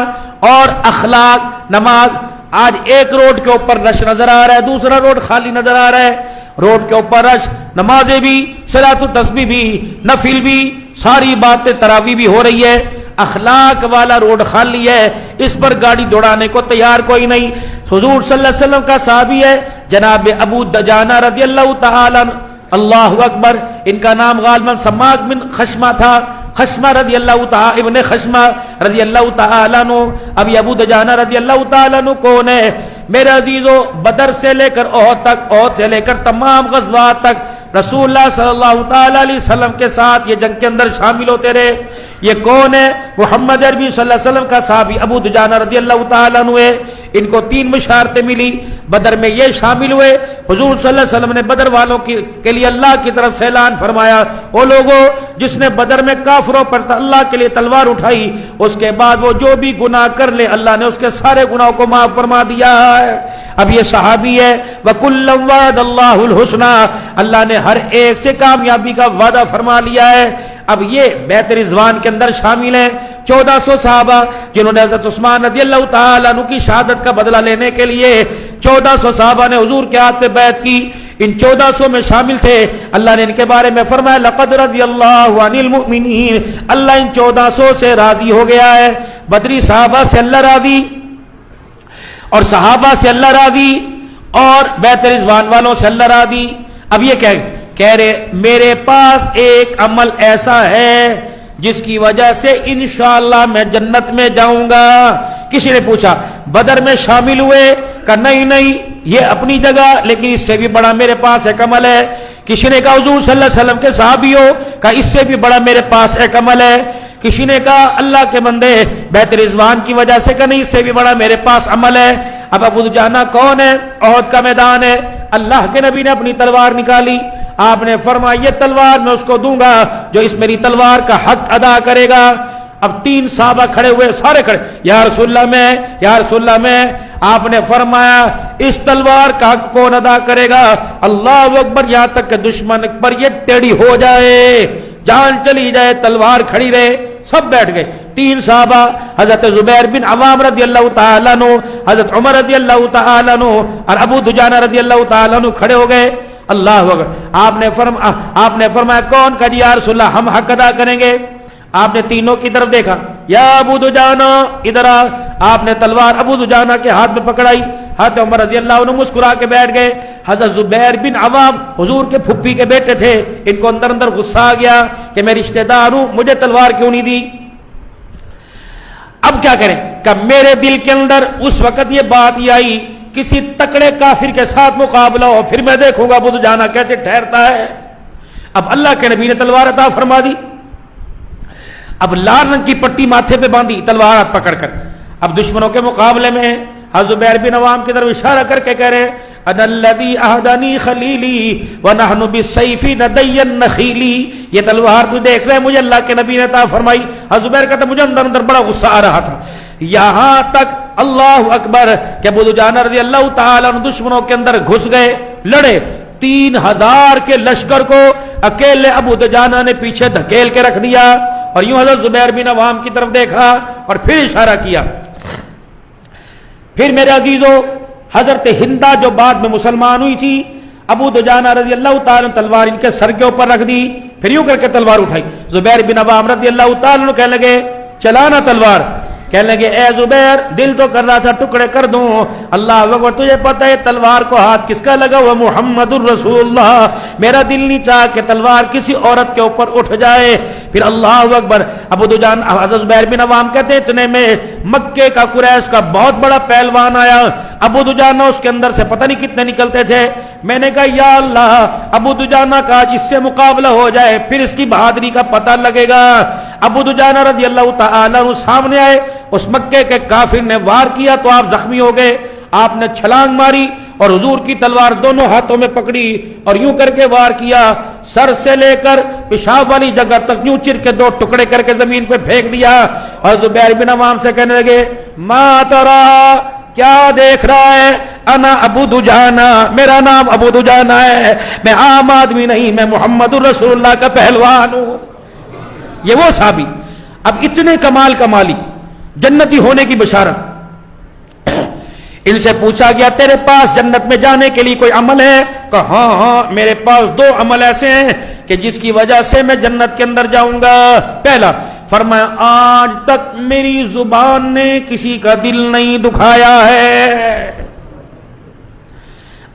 Speaker 1: اور اخلاق، نماز۔ آج ایک روڈ کے اوپر رش نظر آ رہا ہے، دوسرا روڈ خالی نظر آ رہا ہے۔ روڈ کے اوپر رش، نمازیں بھی، صلاۃ التسبیح بھی، نفل بھی، ساری باتیں تراویح بھی ہو رہی ہے، اخلاق والا روڈ خالی ہے، اس پر گاڑی دوڑانے کو تیار کوئی نہیں۔ حضور صلی اللہ علیہ وسلم کا صحابی ہے جناب ابو دجانہ رضی اللہ تعالی عنہ، اللہ اکبر، ان کا نام غالباً سماک بن خشمہ تھا، خشمہ رضی اللہ تعالی ابن خشمہ رضی اللہ تعالی عنہ۔ ابھی ابو دجانہ رضی اللہ تعالی عنہ کون ہے میرے عزیزو؟ بدر سے لے کر احد تک، احد سے لے کر تمام غزوات تک رسول اللہ صلی اللہ تعالی علیہ وسلم کے ساتھ یہ جنگ کے اندر شامل ہوتے رہے۔ یہ کون ہے؟ محمد عربی صلی اللہ علیہ وسلم کا صحابی ابو دجانہ رضی اللہ تعالیٰ عنہ ہے۔ ان کو 3 بشارتیں ملی، بدر میں یہ شامل ہوئے۔ حضور صلی اللہ علیہ وسلم نے بدر والوں کے لیے اللہ کی طرف سے اعلان فرمایا، او لوگوں جس نے بدر میں کافروں پر اللہ کے لیے تلوار اٹھائی، اس کے بعد وہ جو بھی گناہ کر لے اللہ نے اس کے سارے گناہوں کو معاف فرما دیا ہے۔ اب یہ صحابی ہے، وَكُلًّا وَعَدَ اللَّهُ الْحُسْنَى، اللہ نے ہر ایک سے کامیابی کا وعدہ فرما لیا ہے۔ اب یہ بیعت رضوان کے اندر شامل ہیں 1400 صحابہ جنہوں نے حضرت عثمان رضی اللہ تعالیٰ عنہ کی شہادت کا بدلہ لینے کے لیے 1400 صحابہ نے حضور کے ہاتھ پہ بیعت کی، ان 1400 میں شامل تھے۔ اللہ نے ان کے بارے میں فرمایا لقد رضی اللہ عن المؤمنین، اللہ ان 1400 سے راضی ہو گیا ہے۔ بدری صحابہ سے اللہ راضی اور صحابہ سے اللہ راضی اور بیعت رضوان والوں سے اللہ راضی۔ اب یہ کہہ رہے میرے پاس ایک عمل ایسا ہے جس کی وجہ سے انشاءاللہ میں جنت میں جاؤں گا۔ کسی نے پوچھا بدر میں شامل ہوئے؟ کہا نہیں یہ اپنی جگہ، لیکن اس سے بھی بڑا میرے پاس ایک عمل ہے۔ کسی نے کہا حضور صلی اللہ علیہ وسلم کے صحابی ہو؟ کہا اس سے بھی بڑا میرے پاس ایک عمل ہے۔ کسی نے کہا اللہ کے بندے بیعت رضوان کی وجہ سے، کہا نہیں اس سے بھی بڑا میرے پاس عمل ہے۔ اب ابو دجانہ کون ہے؟ احد کا میدان ہے، اللہ کے نبی نے اپنی تلوار نکالی، آپ نے فرمایا یہ تلوار میں اس کو دوں گا جو اس میری تلوار کا حق ادا کرے گا۔ اب 3 صحابہ کھڑے ہوئے، سارے کھڑے، یا رسول اللہ میں، یا رسول اللہ میں۔ آپ نے فرمایا اس تلوار کا حق کون ادا کرے گا؟ اللہ اکبر، یہاں تک کہ دشمن پر یہ ٹیڑھی ہو جائے، جان چلی جائے، تلوار کھڑی رہے۔ سب بیٹھ گئے۔ 3 صحابہ حضرت زبیر بن عوام رضی اللہ تعالیٰ عنہ، حضرت عمر رضی اللہ تعالیٰ عنہ اور ابو دجانہ رضی اللہ تعالیٰ عنہ کھڑے ہو گئے۔ اللہ اکبر، آپ نے فرمایا کون؟ کہ یا رسول اللہ ہم حق ادا کریں گے۔ آپ نے تینوں کی طرف دیکھا، یا ابو دجانہ ادھر آ۔ آپ نے تلوار ابو دجانہ کے ہاتھ میں پکڑائی، حضرت عمر رضی اللہ عنہ مسکرا کے بیٹھ گئے۔ حضرت زبیر بن عوام حضور کے پھپھی کے بیٹے تھے، ان کو اندر اندر غصہ آ گیا کہ میں رشتہ دار ہوں، مجھے تلوار کیوں نہیں دی؟ اب کیا کریں؟ کہ میرے دل کے اندر اس وقت یہ بات ہی آئی، کسی تکڑے کافر کے ساتھ مقابلہ ہو، پھر میں دیکھوں گا ابو دجانہ کیسے ٹھہرتا ہے۔ اب اللہ کے نبی نے تلوار عطا فرما دی، اب لال رنگ کی پٹی ماتھے پہ باندھی تلوار ہاتھ پکڑ کر، اب دشمنوں کے مقابلے میں حضرت زبیر بن عوام کی طرف اشارہ کر کے کہہ رہے انا الذی اہدانی خلیلی ونحن بالسیف ندی النخیلی، یہ تلوار تو دیکھ رہے مجھے اللہ کے نبی نے عطا فرمائی۔ حضرت زبیر کہتا مجھے اندر اندر بڑا غصہ آ رہا تھا، یہاں تک اللہ اکبر کہ ابو دجانہ رضی اللہ تعالیٰ عنہ دشمنوں کے اندر گھس گئے، لڑے۔ 3000 کے لشکر کو اکیلے ابو دجانہ نے پیچھے دھکیل کے رکھ دیا، اور یوں حضرت زبیر بن عوام کی طرف دیکھا اور پھر اشارہ کیا۔ پھر میرے عزیزو حضرت ہندا جو بعد میں مسلمان ہوئی تھی، ابو دجانہ رضی اللہ تعالیٰ تلوار ان کے سر کے اوپر رکھ دی، پھر یوں کر کے تلوار اٹھائی۔ زبیر بن عوام رضی اللہ تعالیٰ کہنے لگے چلانا تلوار، کہنے لگے اے زبیر دل تو کر رہا تھا ٹکڑے کر دوں، اللہ اکبر تجھے پتہ ہے تلوار کو ہاتھ کس کا لگا ہوا؟ محمد الرسول اللہ، میرا دل نہیں چاہ کہ تلوار کسی عورت کے اوپر اٹھ جائے۔ پھر اللہ اکبر ابو دجانہ حضرت زبیر بن عوام کہتے ہیں اتنے میں مکے کا قریش کا بہت بڑا پہلوان آیا، ابو دجانہ اس کے اندر سے پتہ نہیں کتنے نکلتے تھے۔ میں نے کہا یا اللہ ابو دجانہ کا آج اس سے مقابلہ ہو جائے پھر اس کی بہادری کا پتہ لگے گا۔ ابو دجانہ رضی اللہ تعالیٰ عنہ سامنے آئے، اس مکے کے کافر نے وار کیا تو آپ زخمی ہو گئے، آپ نے چھلانگ ماری اور حضور کی تلوار دونوں ہاتھوں میں پکڑی اور یوں کر کے وار کیا، سر سے لے کر پیشاب والی جگہ تک یوں چر کے 2 ٹکڑے کر کے زمین پہ پھینک دیا اور زبیر بن عوام سے کہنے لگے ما ترا، کیا دیکھ رہا ہے؟ انا ابو دجانہ، میرا نام ابو دجانہ ہے، میں عام آدمی نہیں، میں محمد رسول اللہ کا پہلوان ہوں۔ یہ وہ صحابی، اب اتنے کمال کا مالک، جنتی ہونے کی بشارت۔ ان سے پوچھا گیا تیرے پاس جنت میں جانے کے لیے کوئی عمل ہے؟ کہا ہاں میرے پاس 2 عمل ایسے ہیں کہ جس کی وجہ سے میں جنت کے اندر جاؤں گا۔ پہلا، فرمایا آج تک میری زبان نے کسی کا دل نہیں دکھایا ہے،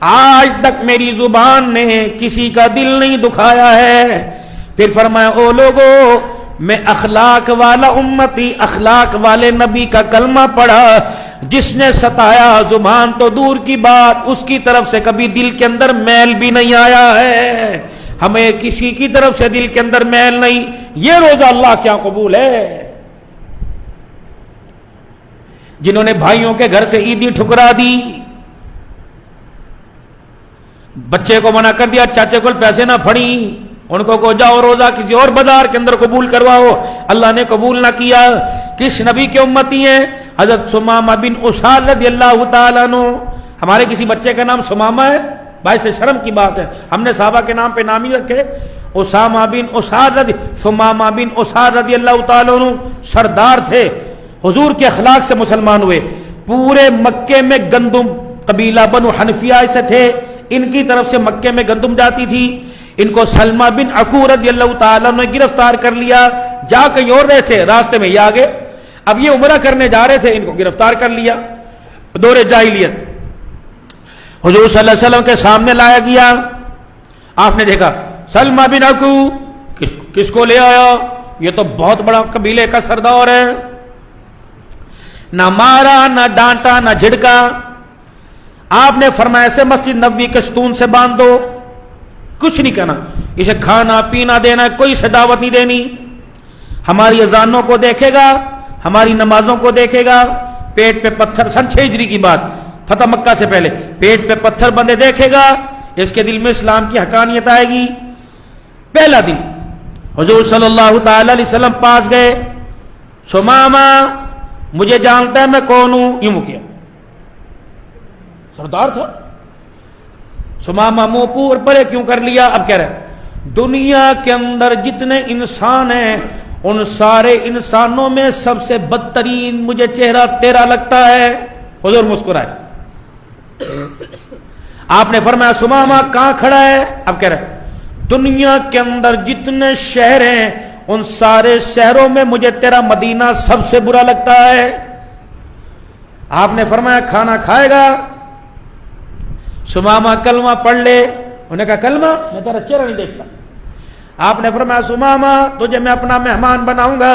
Speaker 1: آج تک میری زبان نے کسی کا دل نہیں دکھایا ہے۔ پھر فرمایا او لوگو، میں اخلاق والا امتی، اخلاق والے نبی کا کلمہ پڑھا، جس نے ستایا زبان تو دور کی بات، اس کی طرف سے کبھی دل کے اندر میل بھی نہیں آیا ہے۔ ہمیں کسی کی طرف سے دل کے اندر میل نہیں، یہ روزہ اللہ کیا قبول ہے؟ جنہوں نے بھائیوں کے گھر سے عیدی ٹھکرا دی، بچے کو منع کر دیا چاچے کو پیسے نہ پھڑی، ان کو جاؤ روزہ کسی اور بازار کے اندر قبول کرواؤ، اللہ نے قبول نہ کیا۔ کس نبی کے امتی ہیں؟ حضرت سمامہ بن اسال رضی اللہ تعالیٰ عنہ۔ ہمارے کسی بچے کا نام سمامہ ہے، باعث شرم کی بات ہے، ہم نے صحابہ کے نام پہ نام ہی رکھے۔ اسامہ بن اسال رضی، سمامہ بن اسال رضی اللہ تعالیٰ عنہ سردار تھے، حضور کے اخلاق سے مسلمان ہوئے۔ پورے مکے میں گندم، قبیلہ بنو حنفیہ سے تھے، ان کی طرف سے مکے میں گندم جاتی تھی۔ ان کو سلمہ بن عقور رضی اللہ تعالیٰ نے گرفتار کر لیا، جا کہیں اور رہے تھے، راستے میں یہ آگے، اب یہ عمرہ کرنے جا رہے تھے، ان کو گرفتار کر لیا۔ دور جاہلیت حضور صلی اللہ علیہ وسلم کے سامنے لایا گیا، آپ نے دیکھا سلمہ بن عقور کس کو لے آیا؟ یہ تو بہت بڑا قبیلے کا سردار ہے۔ نہ مارا، نہ ڈانٹا، نہ جھڑکا، آپ نے فرمایا سے مسجد نبوی کے ستون سے باندھ دو، کچھ نہیں کہنا، اسے کھانا پینا دینا، کوئی سے دعوت نہیں دینی۔ ہماری اذانوں کو دیکھے گا، ہماری نمازوں کو دیکھے گا، پیٹ پہ پتھر، سن 6 ہجری کی بات، فتح مکہ سے پہلے، پیٹ پہ پتھر بندے دیکھے گا، اس کے دل میں اسلام کی حقانیت آئے گی۔ پہلا دن حضور صلی اللہ تعالی علیہ وسلم پاس گئے، سمامہ مجھے جانتا ہے میں کون ہوں، یوں کیا، سردار تھا۔ سمامہ منہ پور پرے کیوں کر لیا؟ اب کہہ رہے دنیا کے اندر جتنے انسان ہیں ان سارے انسانوں میں سب سے بدترین مجھے چہرہ تیرا لگتا ہے۔ حضور مسکرائے، آپ نے فرمایا سمامہ کہاں کھڑا ہے؟ اب کہہ رہے دنیا کے اندر جتنے شہر ہیں ان سارے شہروں میں مجھے تیرا مدینہ سب سے برا لگتا ہے۔ آپ نے فرمایا کھانا کھائے گا؟ سمامہ کلمہ پڑھ لے۔ انہوں نے کہا کلمہ؟ میں تیرا چہرہ نہیں دیکھتا۔ آپ نے فرمایا سمامہ تجھے میں اپنا مہمان بناؤں گا،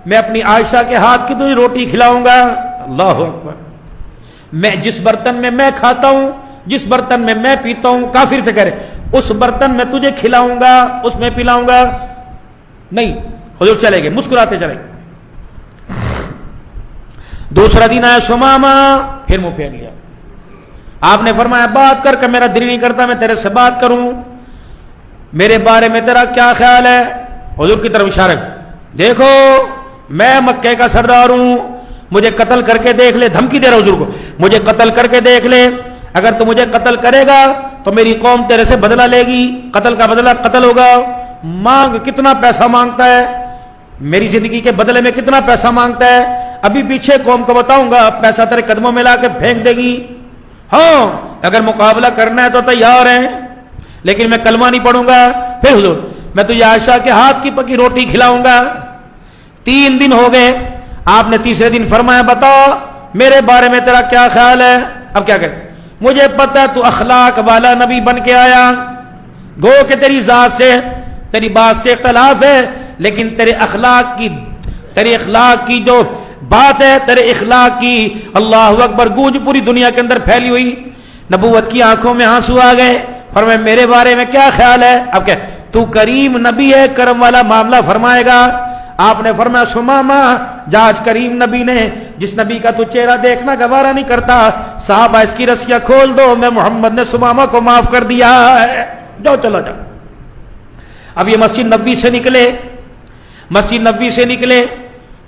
Speaker 1: میں اپنی عائشہ کے ہاتھ کی تجھے روٹی کھلاؤں گا۔ اللہ اکبر، میں جس برتن میں میں کھاتا ہوں، جس برتن میں میں پیتا ہوں، کافر سے کہہ رہے اس برتن میں تجھے کھلاؤں گا، اس میں پلاؤں گا نہیں۔ حضور چلے گئے، مسکراتے چلے گئے۔ دوسرا دن آیا سمامہ، پھر منہ پھیر لیا۔ آپ نے فرمایا بات کر کے میرا دل نہیں کرتا میں تیرے سے بات کروں، میرے بارے میں تیرا کیا خیال ہے؟ حضور کی طرف اشارہ، دیکھو میں مکے کا سردار ہوں، مجھے قتل کر کے دیکھ لے، دھمکی دے رہا حضور کو، مجھے قتل کر کے دیکھ لے، اگر تو مجھے قتل کرے گا تو میری قوم تیرے سے بدلہ لے گی، قتل کا بدلہ قتل ہوگا، مانگ کتنا پیسہ مانگتا ہے، میری زندگی کے بدلے میں کتنا پیسہ مانگتا ہے، ابھی پیچھے قوم کو بتاؤں گا، پیسہ تیرے قدموں میں لا کے پھینک دے گی۔ ہاں اگر مقابلہ کرنا ہے تو تیار ہیں، لیکن میں کلمہ نہیں پڑھوں گا۔ پھر حضور میں تجھے عائشہ کے ہاتھ کی پکی روٹی کھلاؤں گا۔ 3 دن ہو گئے، آپ نے تیسرے دن فرمایا بتاؤ میرے بارے میں تیرا کیا خیال ہے؟ اب کیا کرے؟ مجھے پتا تو اخلاق والا نبی بن کے آیا، گو کہ تیری ذات سے تیری بات سے اختلاف ہے، لیکن تیرے اخلاق کی جو بات ہے، تیرے اخلاق کی اللہ اکبر گونج پوری دنیا کے اندر پھیلی ہوئی۔ نبوت کی آنکھوں میں آنسو آ گئے، فرمایا میرے بارے میں کیا خیال ہے؟ اب کیا تو کریم نبی ہے، کرم والا معاملہ فرمائے گا۔ آپ نے فرمایا سمامہ جاج کریم نبی نے، جس نبی کا تو چہرہ دیکھنا گوارا نہیں کرتا، صحابہ اس کی رسیاں کھول دو، میں محمد نے سمامہ کو معاف کر دیا ہے، جاؤ چلا جاؤ۔ اب یہ مسجد نبوی سے نکلے, مسجد نبوی سے نکلے,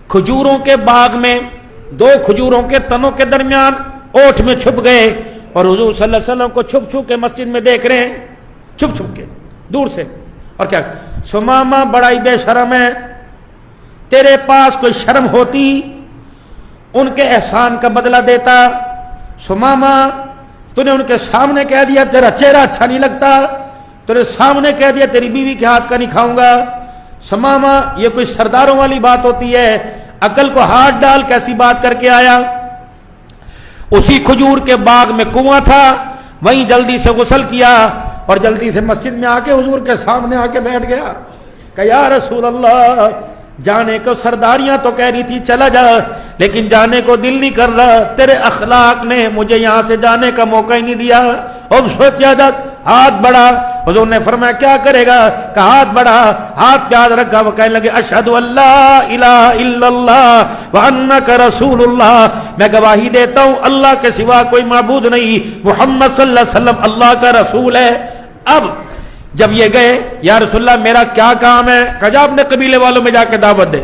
Speaker 1: کھجوروں کے باغ میں دو کھجوروں کے تنوں کے درمیان اوٹ میں چھپ گئے, اور حضور صلی اللہ علیہ وسلم کو چھپ چھپ کے مسجد میں دیکھ رہے ہیں, چھپ چھپ کے دور سے. اور کیا, سمامہ بڑا ہی بے شرم ہے, تیرے پاس کوئی شرم ہوتی ان کے احسان کا بدلہ دیتا. سمامہ تو نے ان کے سامنے کہہ دیا تیرا چہرہ اچھا نہیں لگتا, تو نے سامنے کہہ دیا تیری بیوی کے ہاتھ کا نہیں کھاؤں گا. سمامہ یہ کوئی سرداروں والی بات ہوتی ہے, عقل کو ہاتھ ڈال کیسی بات کر کے آیا. اسی کھجور کے باغ میں کنواں تھا, وہیں جلدی سے غسل کیا اور جلدی سے مسجد میں آ کے حضور کے سامنے آ کے بیٹھ گیا کہ یا رسول اللہ, جانے کو سرداریاں تو کہہ رہی تھی چلا جا, لیکن جانے کو دل نہیں کر رہا, تیرے اخلاق نے مجھے یہاں سے جانے کا موقع ہی نہیں دیا. اب سوچا جا, ہاتھ بڑھا. حضور نے فرمایا کیا کرے گا, کہ ہاتھ بڑھا, ہاتھ پہ ہاتھ رکھا, وہ کہنے لگے اشہد ان لا الہ الا اللہ وانک رسول اللہ, میں گواہی دیتا ہوں اللہ کے سوا کوئی معبود نہیں, محمد صلی اللہ علیہ وسلم اللہ کا رسول ہے. اب جب یہ گئے, یا رسول اللہ میرا کیا کام ہے, کہا اپنے قبیلے والوں میں جا کے دعوت دے.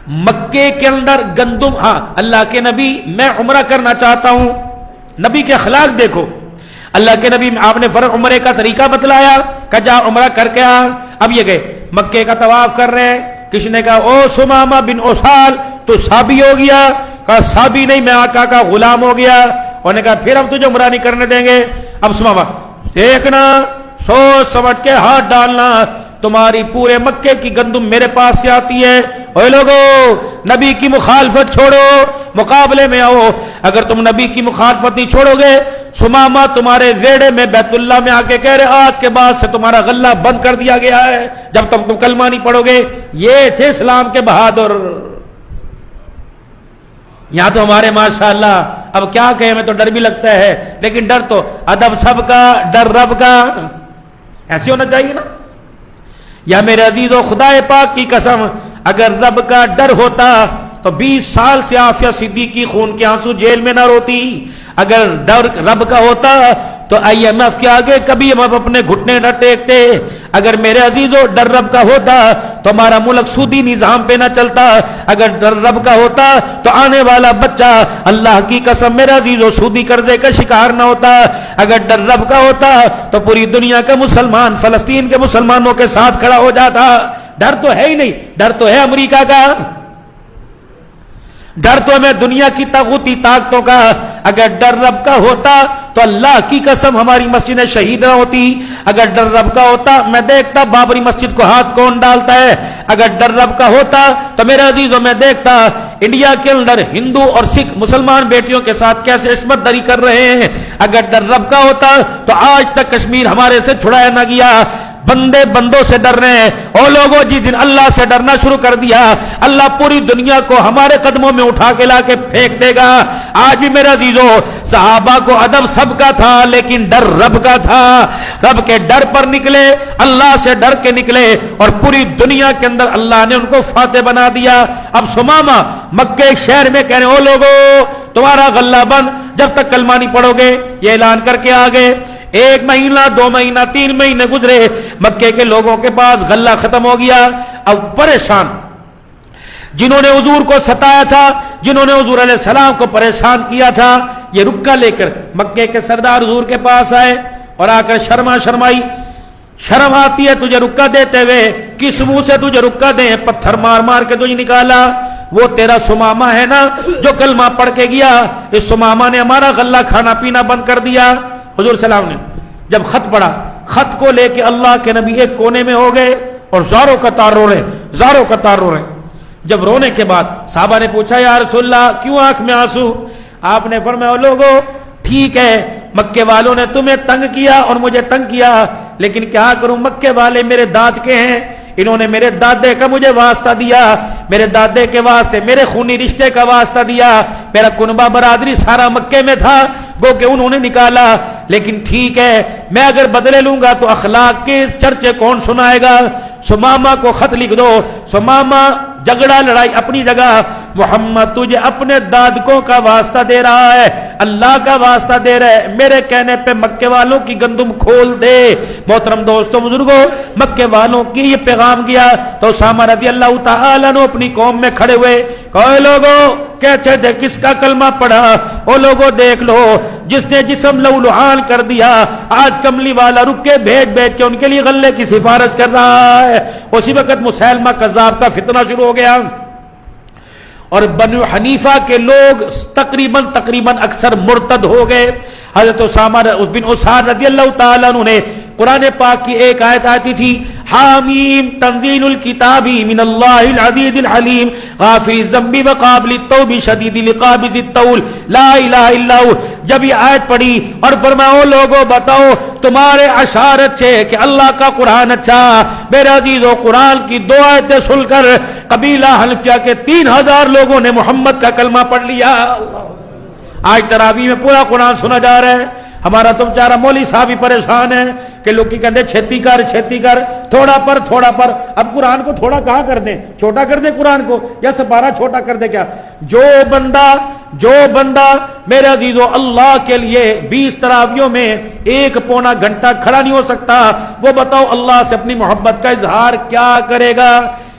Speaker 1: مکے کے اندر گندم, ہاں اللہ کے نبی میں عمرہ کرنا چاہتا ہوں, نبی کے اخلاق دیکھو, اللہ کے نبی آپ نے فرق عمرے کا طریقہ بتلایا, کہ جا عمرہ کر کے آ. اب یہ گئے مکے کا طواف کر رہے ہیں, کسی نے کہا او سمامہ بن اوسال تو صحابی ہو گیا, کہا صحابی نہیں میں آقا کا غلام ہو گیا. انہوں نے کہا پھر ہم تجھے عمرہ نہیں کرنے دیں گے. اب سمامہ دیکھنا, سوچ سمجھ کے ہاتھ ڈالنا, تمہاری پورے مکے کی گندم میرے پاس سے آتی ہے. اوے لوگو, نبی کی مخالفت چھوڑو, مقابلے میں آؤ. اگر تم نبی کی مخالفت نہیں چھوڑو گے, سمامہ تمہارے ویڑے میں بیت اللہ میں آ کے کہہ رہے آج کے بعد سے تمہارا غلہ بند کر دیا گیا ہے جب تک تم کلمہ نہیں پڑھو گے. یہ تھے اسلام کے بہادر. یہاں تو ہمارے ماشاءاللہ اب کیا کہیں, ہمیں تو ڈر بھی لگتا ہے, لیکن ڈر تو ادب سب کا, ڈر رب کا, ایسے ہونا چاہیے نا. یا میرے عزیزو خدا پاک کی قسم, اگر رب کا ڈر ہوتا تو 20 سال سے عافیہ صدیقی خون کے آنسو جیل میں نہ روتی. اگر ڈر رب کا ہوتا تو IMF کے آگے کبھی ہم اپنے گھٹنے نہ ٹیکتے. اگر میرے عزیزو ڈر رب کا ہوتا تو ہمارا ملک سودی نظام پہ نہ چلتا. اگر ڈر رب کا ہوتا تو آنے والا بچہ اللہ کی قسم میرے عزیزو سودی قرضے کا شکار نہ ہوتا. اگر ڈر رب کا ہوتا تو پوری دنیا کا مسلمان فلسطین کے مسلمانوں کے ساتھ کھڑا ہو جاتا. ڈر تو ہے ہی نہیں, ڈر تو ہے امریکہ کا, ڈر تو ہمیں دنیا کی طاغوتی طاقتوں کا. اگر ڈر رب کا ہوتا تو اللہ کی قسم ہماری مسجدیں شہید نہ ہوتی. اگر ڈر رب کا ہوتا میں دیکھتا بابری مسجد کو ہاتھ کون ڈالتا ہے. اگر ڈر رب کا ہوتا تو میرے عزیزوں میں دیکھتا انڈیا کے اندر ہندو اور سکھ مسلمان بیٹیوں کے ساتھ کیسے عصمت دری کر رہے ہیں. اگر ڈر رب کا ہوتا تو آج تک کشمیر ہمارے سے چھڑایا نہ گیا. بندے بندوں سے ڈر رہے ہیں. اور لوگوں جس دن اللہ سے ڈرنا شروع کر دیا, اللہ پوری دنیا کو ہمارے قدموں میں اٹھا کے لا کے پھینک دے گا. آج بھی میرا عزیزو صحابہ کو ادب سب کا تھا لیکن ڈر رب کا تھا. رب کے ڈر پر نکلے, اللہ سے ڈر کے نکلے, اور پوری دنیا کے اندر اللہ نے ان کو فاتح بنا دیا. اب سمامہ مکہ شہر میں کہہ رہے او لوگو تمہارا غلہ بند جب تک کلمہ نہیں پڑھو گے. یہ اعلان کر کے آگے. 1 مہینہ 2 مہینہ 3 مہینے گزرے, مکے کے لوگوں کے پاس غلہ ختم ہو گیا. اب پریشان جنہوں نے حضور کو ستایا تھا, جنہوں نے حضور علیہ السلام کو پریشان کیا تھا, یہ رکا لے کر مکے کے سردار حضور کے پاس آئے اور آ کر شرمائی. شرم آتی ہے تجھے رکا دیتے ہوئے, کس منہ سے تجھے رکا دیں, پتھر مار مار کے تجھے نکالا. وہ تیرا سمامہ ہے نا جو کلمہ پڑھ کے گیا, اس سمامہ نے ہمارا غلہ کھانا پینا بند کر دیا. حضور سلام نے جب خط پڑھا, خط کو لے کے اللہ کے نبی ایک کونے میں ہو گئے اور زاروں کا تار رو رہے. جب رونے کے بعد صحابہ نے پوچھا یا رسول اللہ کیوں آنکھ میں آنسو. آپ نے فرمایا لوگو ٹھیک ہے مکے والوں نے تمہیں تنگ کیا اور مجھے تنگ کیا, لیکن کیا کروں, مکے والے میرے داد کے ہیں, انہوں نے میرے دادے کا مجھے واسطہ دیا, میرے دادے کے واسطے میرے خونی رشتے کا واسطہ دیا, میرا کنبہ برادری سارا مکے میں تھا, گو کہ انہوں نے نکالا. لیکن ٹھیک ہے میں اگر بدلے لوں گا تو اخلاق کے چرچے کون سنائے گا. سمامہ کو خط لکھ دو. سمامہ جھگڑا لڑائی اپنی جگہ, محمد تجھے اپنے دادکوں کا واسطہ دے رہا ہے، اللہ کا واسطہ دے رہا ہے، میرے کہنے پہ مکے والوں کی گندم کھول دے۔ محترم دوستوں بزرگوں، مکے والوں کی یہ پیغام گیا تو اسامہ رضی اللہ تعالیٰ عنہ اپنی قوم میں کھڑے ہوئے، کہے لوگوں کہتے تھے کس کا کلمہ پڑھا؟ او لوگوں دیکھ لو، جس نے جسم لہولہان کر دیا، آج کملی والا رک کے بھیج کے ان کے لیے غلے کی سفارش کر رہا ہے۔ اسی وقت مسیلمہ کذاب کا فتنہ شروع ہو گیا اور بنو حنیفہ کے لوگ تقریباً اکثر مرتد ہو گئے۔ حضرت اسامہ بن اسعد رضی اللہ تعالیٰ عنہ نے قرآن پاک کی ایک آیت آتی تھی، حامیم تنزیل الکتاب من اللہ العزیز الحلیم غافر الذنب وقابل التوب شدید العقاب ذی الطول لا الہ الا ہو۔ جب یہ آیت پڑھی اور فرمایا او لوگوں بتاؤ تمہارے اشارت سے کہ اللہ کا قرآن اچھا، میرے عزیزو قرآن کی دو آیتیں سن کر قبیلہ حنفیہ کے 3000 لوگوں نے محمد کا کلمہ پڑھ لیا۔ آج تراویح میں پورا قرآن سنا جا رہا ہے، ہمارا تو بیچارہ مولوی صاحب ہی پریشان ہے کہ لوگ کی کہتے چھتی کر تھوڑا پر۔ اب قرآن کو تھوڑا کہاں کر دیں، چھوٹا کر دیں قرآن کو، یا سپارہ چھوٹا کر دیں؟ کیا جو بندہ میرے عزیزو اللہ کے لیے 20 تراویحوں میں 1 پونا گھنٹہ کھڑا نہیں ہو سکتا، وہ بتاؤ اللہ سے اپنی محبت کا اظہار کیا کرے گا؟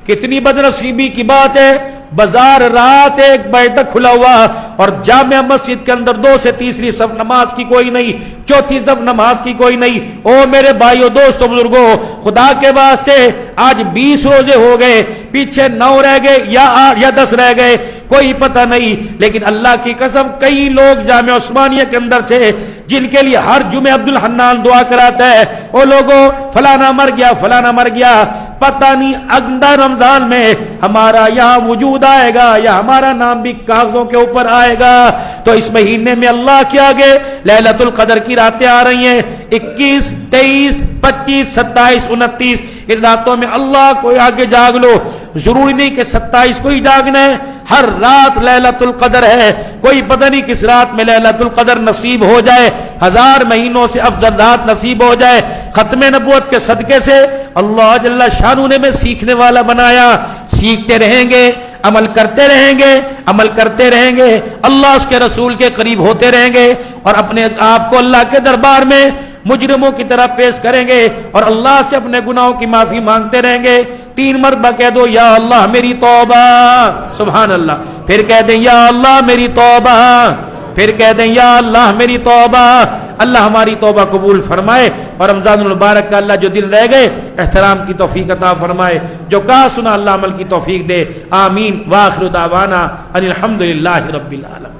Speaker 1: کتنی بدنصیبی کی بات ہے، بازار رات 1 بجے تک کھلا ہوا اور جامع مسجد کے اندر 2 سے تیسری صف نماز کی کوئی نہیں، چوتھی صف نماز کی کوئی نہیں۔ او میرے بھائیو دوستو بزرگو، خدا کے واسطے آج 20 روزے ہو گئے، پیچھے 9 رہ گئے یا 10 رہ گئے، کوئی پتہ نہیں، لیکن اللہ کی قسم کئی لوگ جامع عثمانیہ کے اندر تھے جن کے لیے ہر جمعہ عبد الحنان دعا کراتا ہے، او لوگوں فلانا مر گیا، پتہ نہیں اگندہ رمضان میں ہمارا یہاں وجود آئے گا یا ہمارا نام بھی کاغذوں کے اوپر آئے گا۔ تو اس مہینے میں اللہ کے آگے لیلۃ القدر کی راتیں آ رہی ہیں، 21 23 25 27 29، ان راتوں میں اللہ کو آگے جاگ لو۔ ضروری نہیں کہ 27 کو ہی جاگنا ہے، ہر رات لیلۃ القدر ہے، کوئی پتہ نہیں کس رات میں لیلۃ القدر نصیب ہو جائے، 1000 مہینوں سے افضل رات نصیب ہو جائے۔ ختم نبوت کے صدقے سے اللہ جل شانہ نے میں سیکھنے والا بنایا، سیکھتے رہیں گے، عمل کرتے رہیں گے، اللہ اس کے رسول کے قریب ہوتے رہیں گے اور اپنے آپ کو اللہ کے دربار میں مجرموں کی طرح پیش کریں گے اور اللہ سے اپنے گناہوں کی معافی مانگتے رہیں گے۔ 3 مرتبہ کہہ دو یا اللہ میری توبہ، سبحان اللہ، پھر کہہ دیں یا اللہ میری توبہ، پھر کہہ دیں یا اللہ میری توبہ۔ اللہ ہماری توبہ قبول فرمائے اور رمضان المبارک کا اللہ جو دن رہ گئے احترام کی توفیق عطا فرمائے، جو کہا سنا اللہ عمل کی توفیق دے۔ آمین۔ وآخر دعوانا ان الحمدللہ رب العالمین۔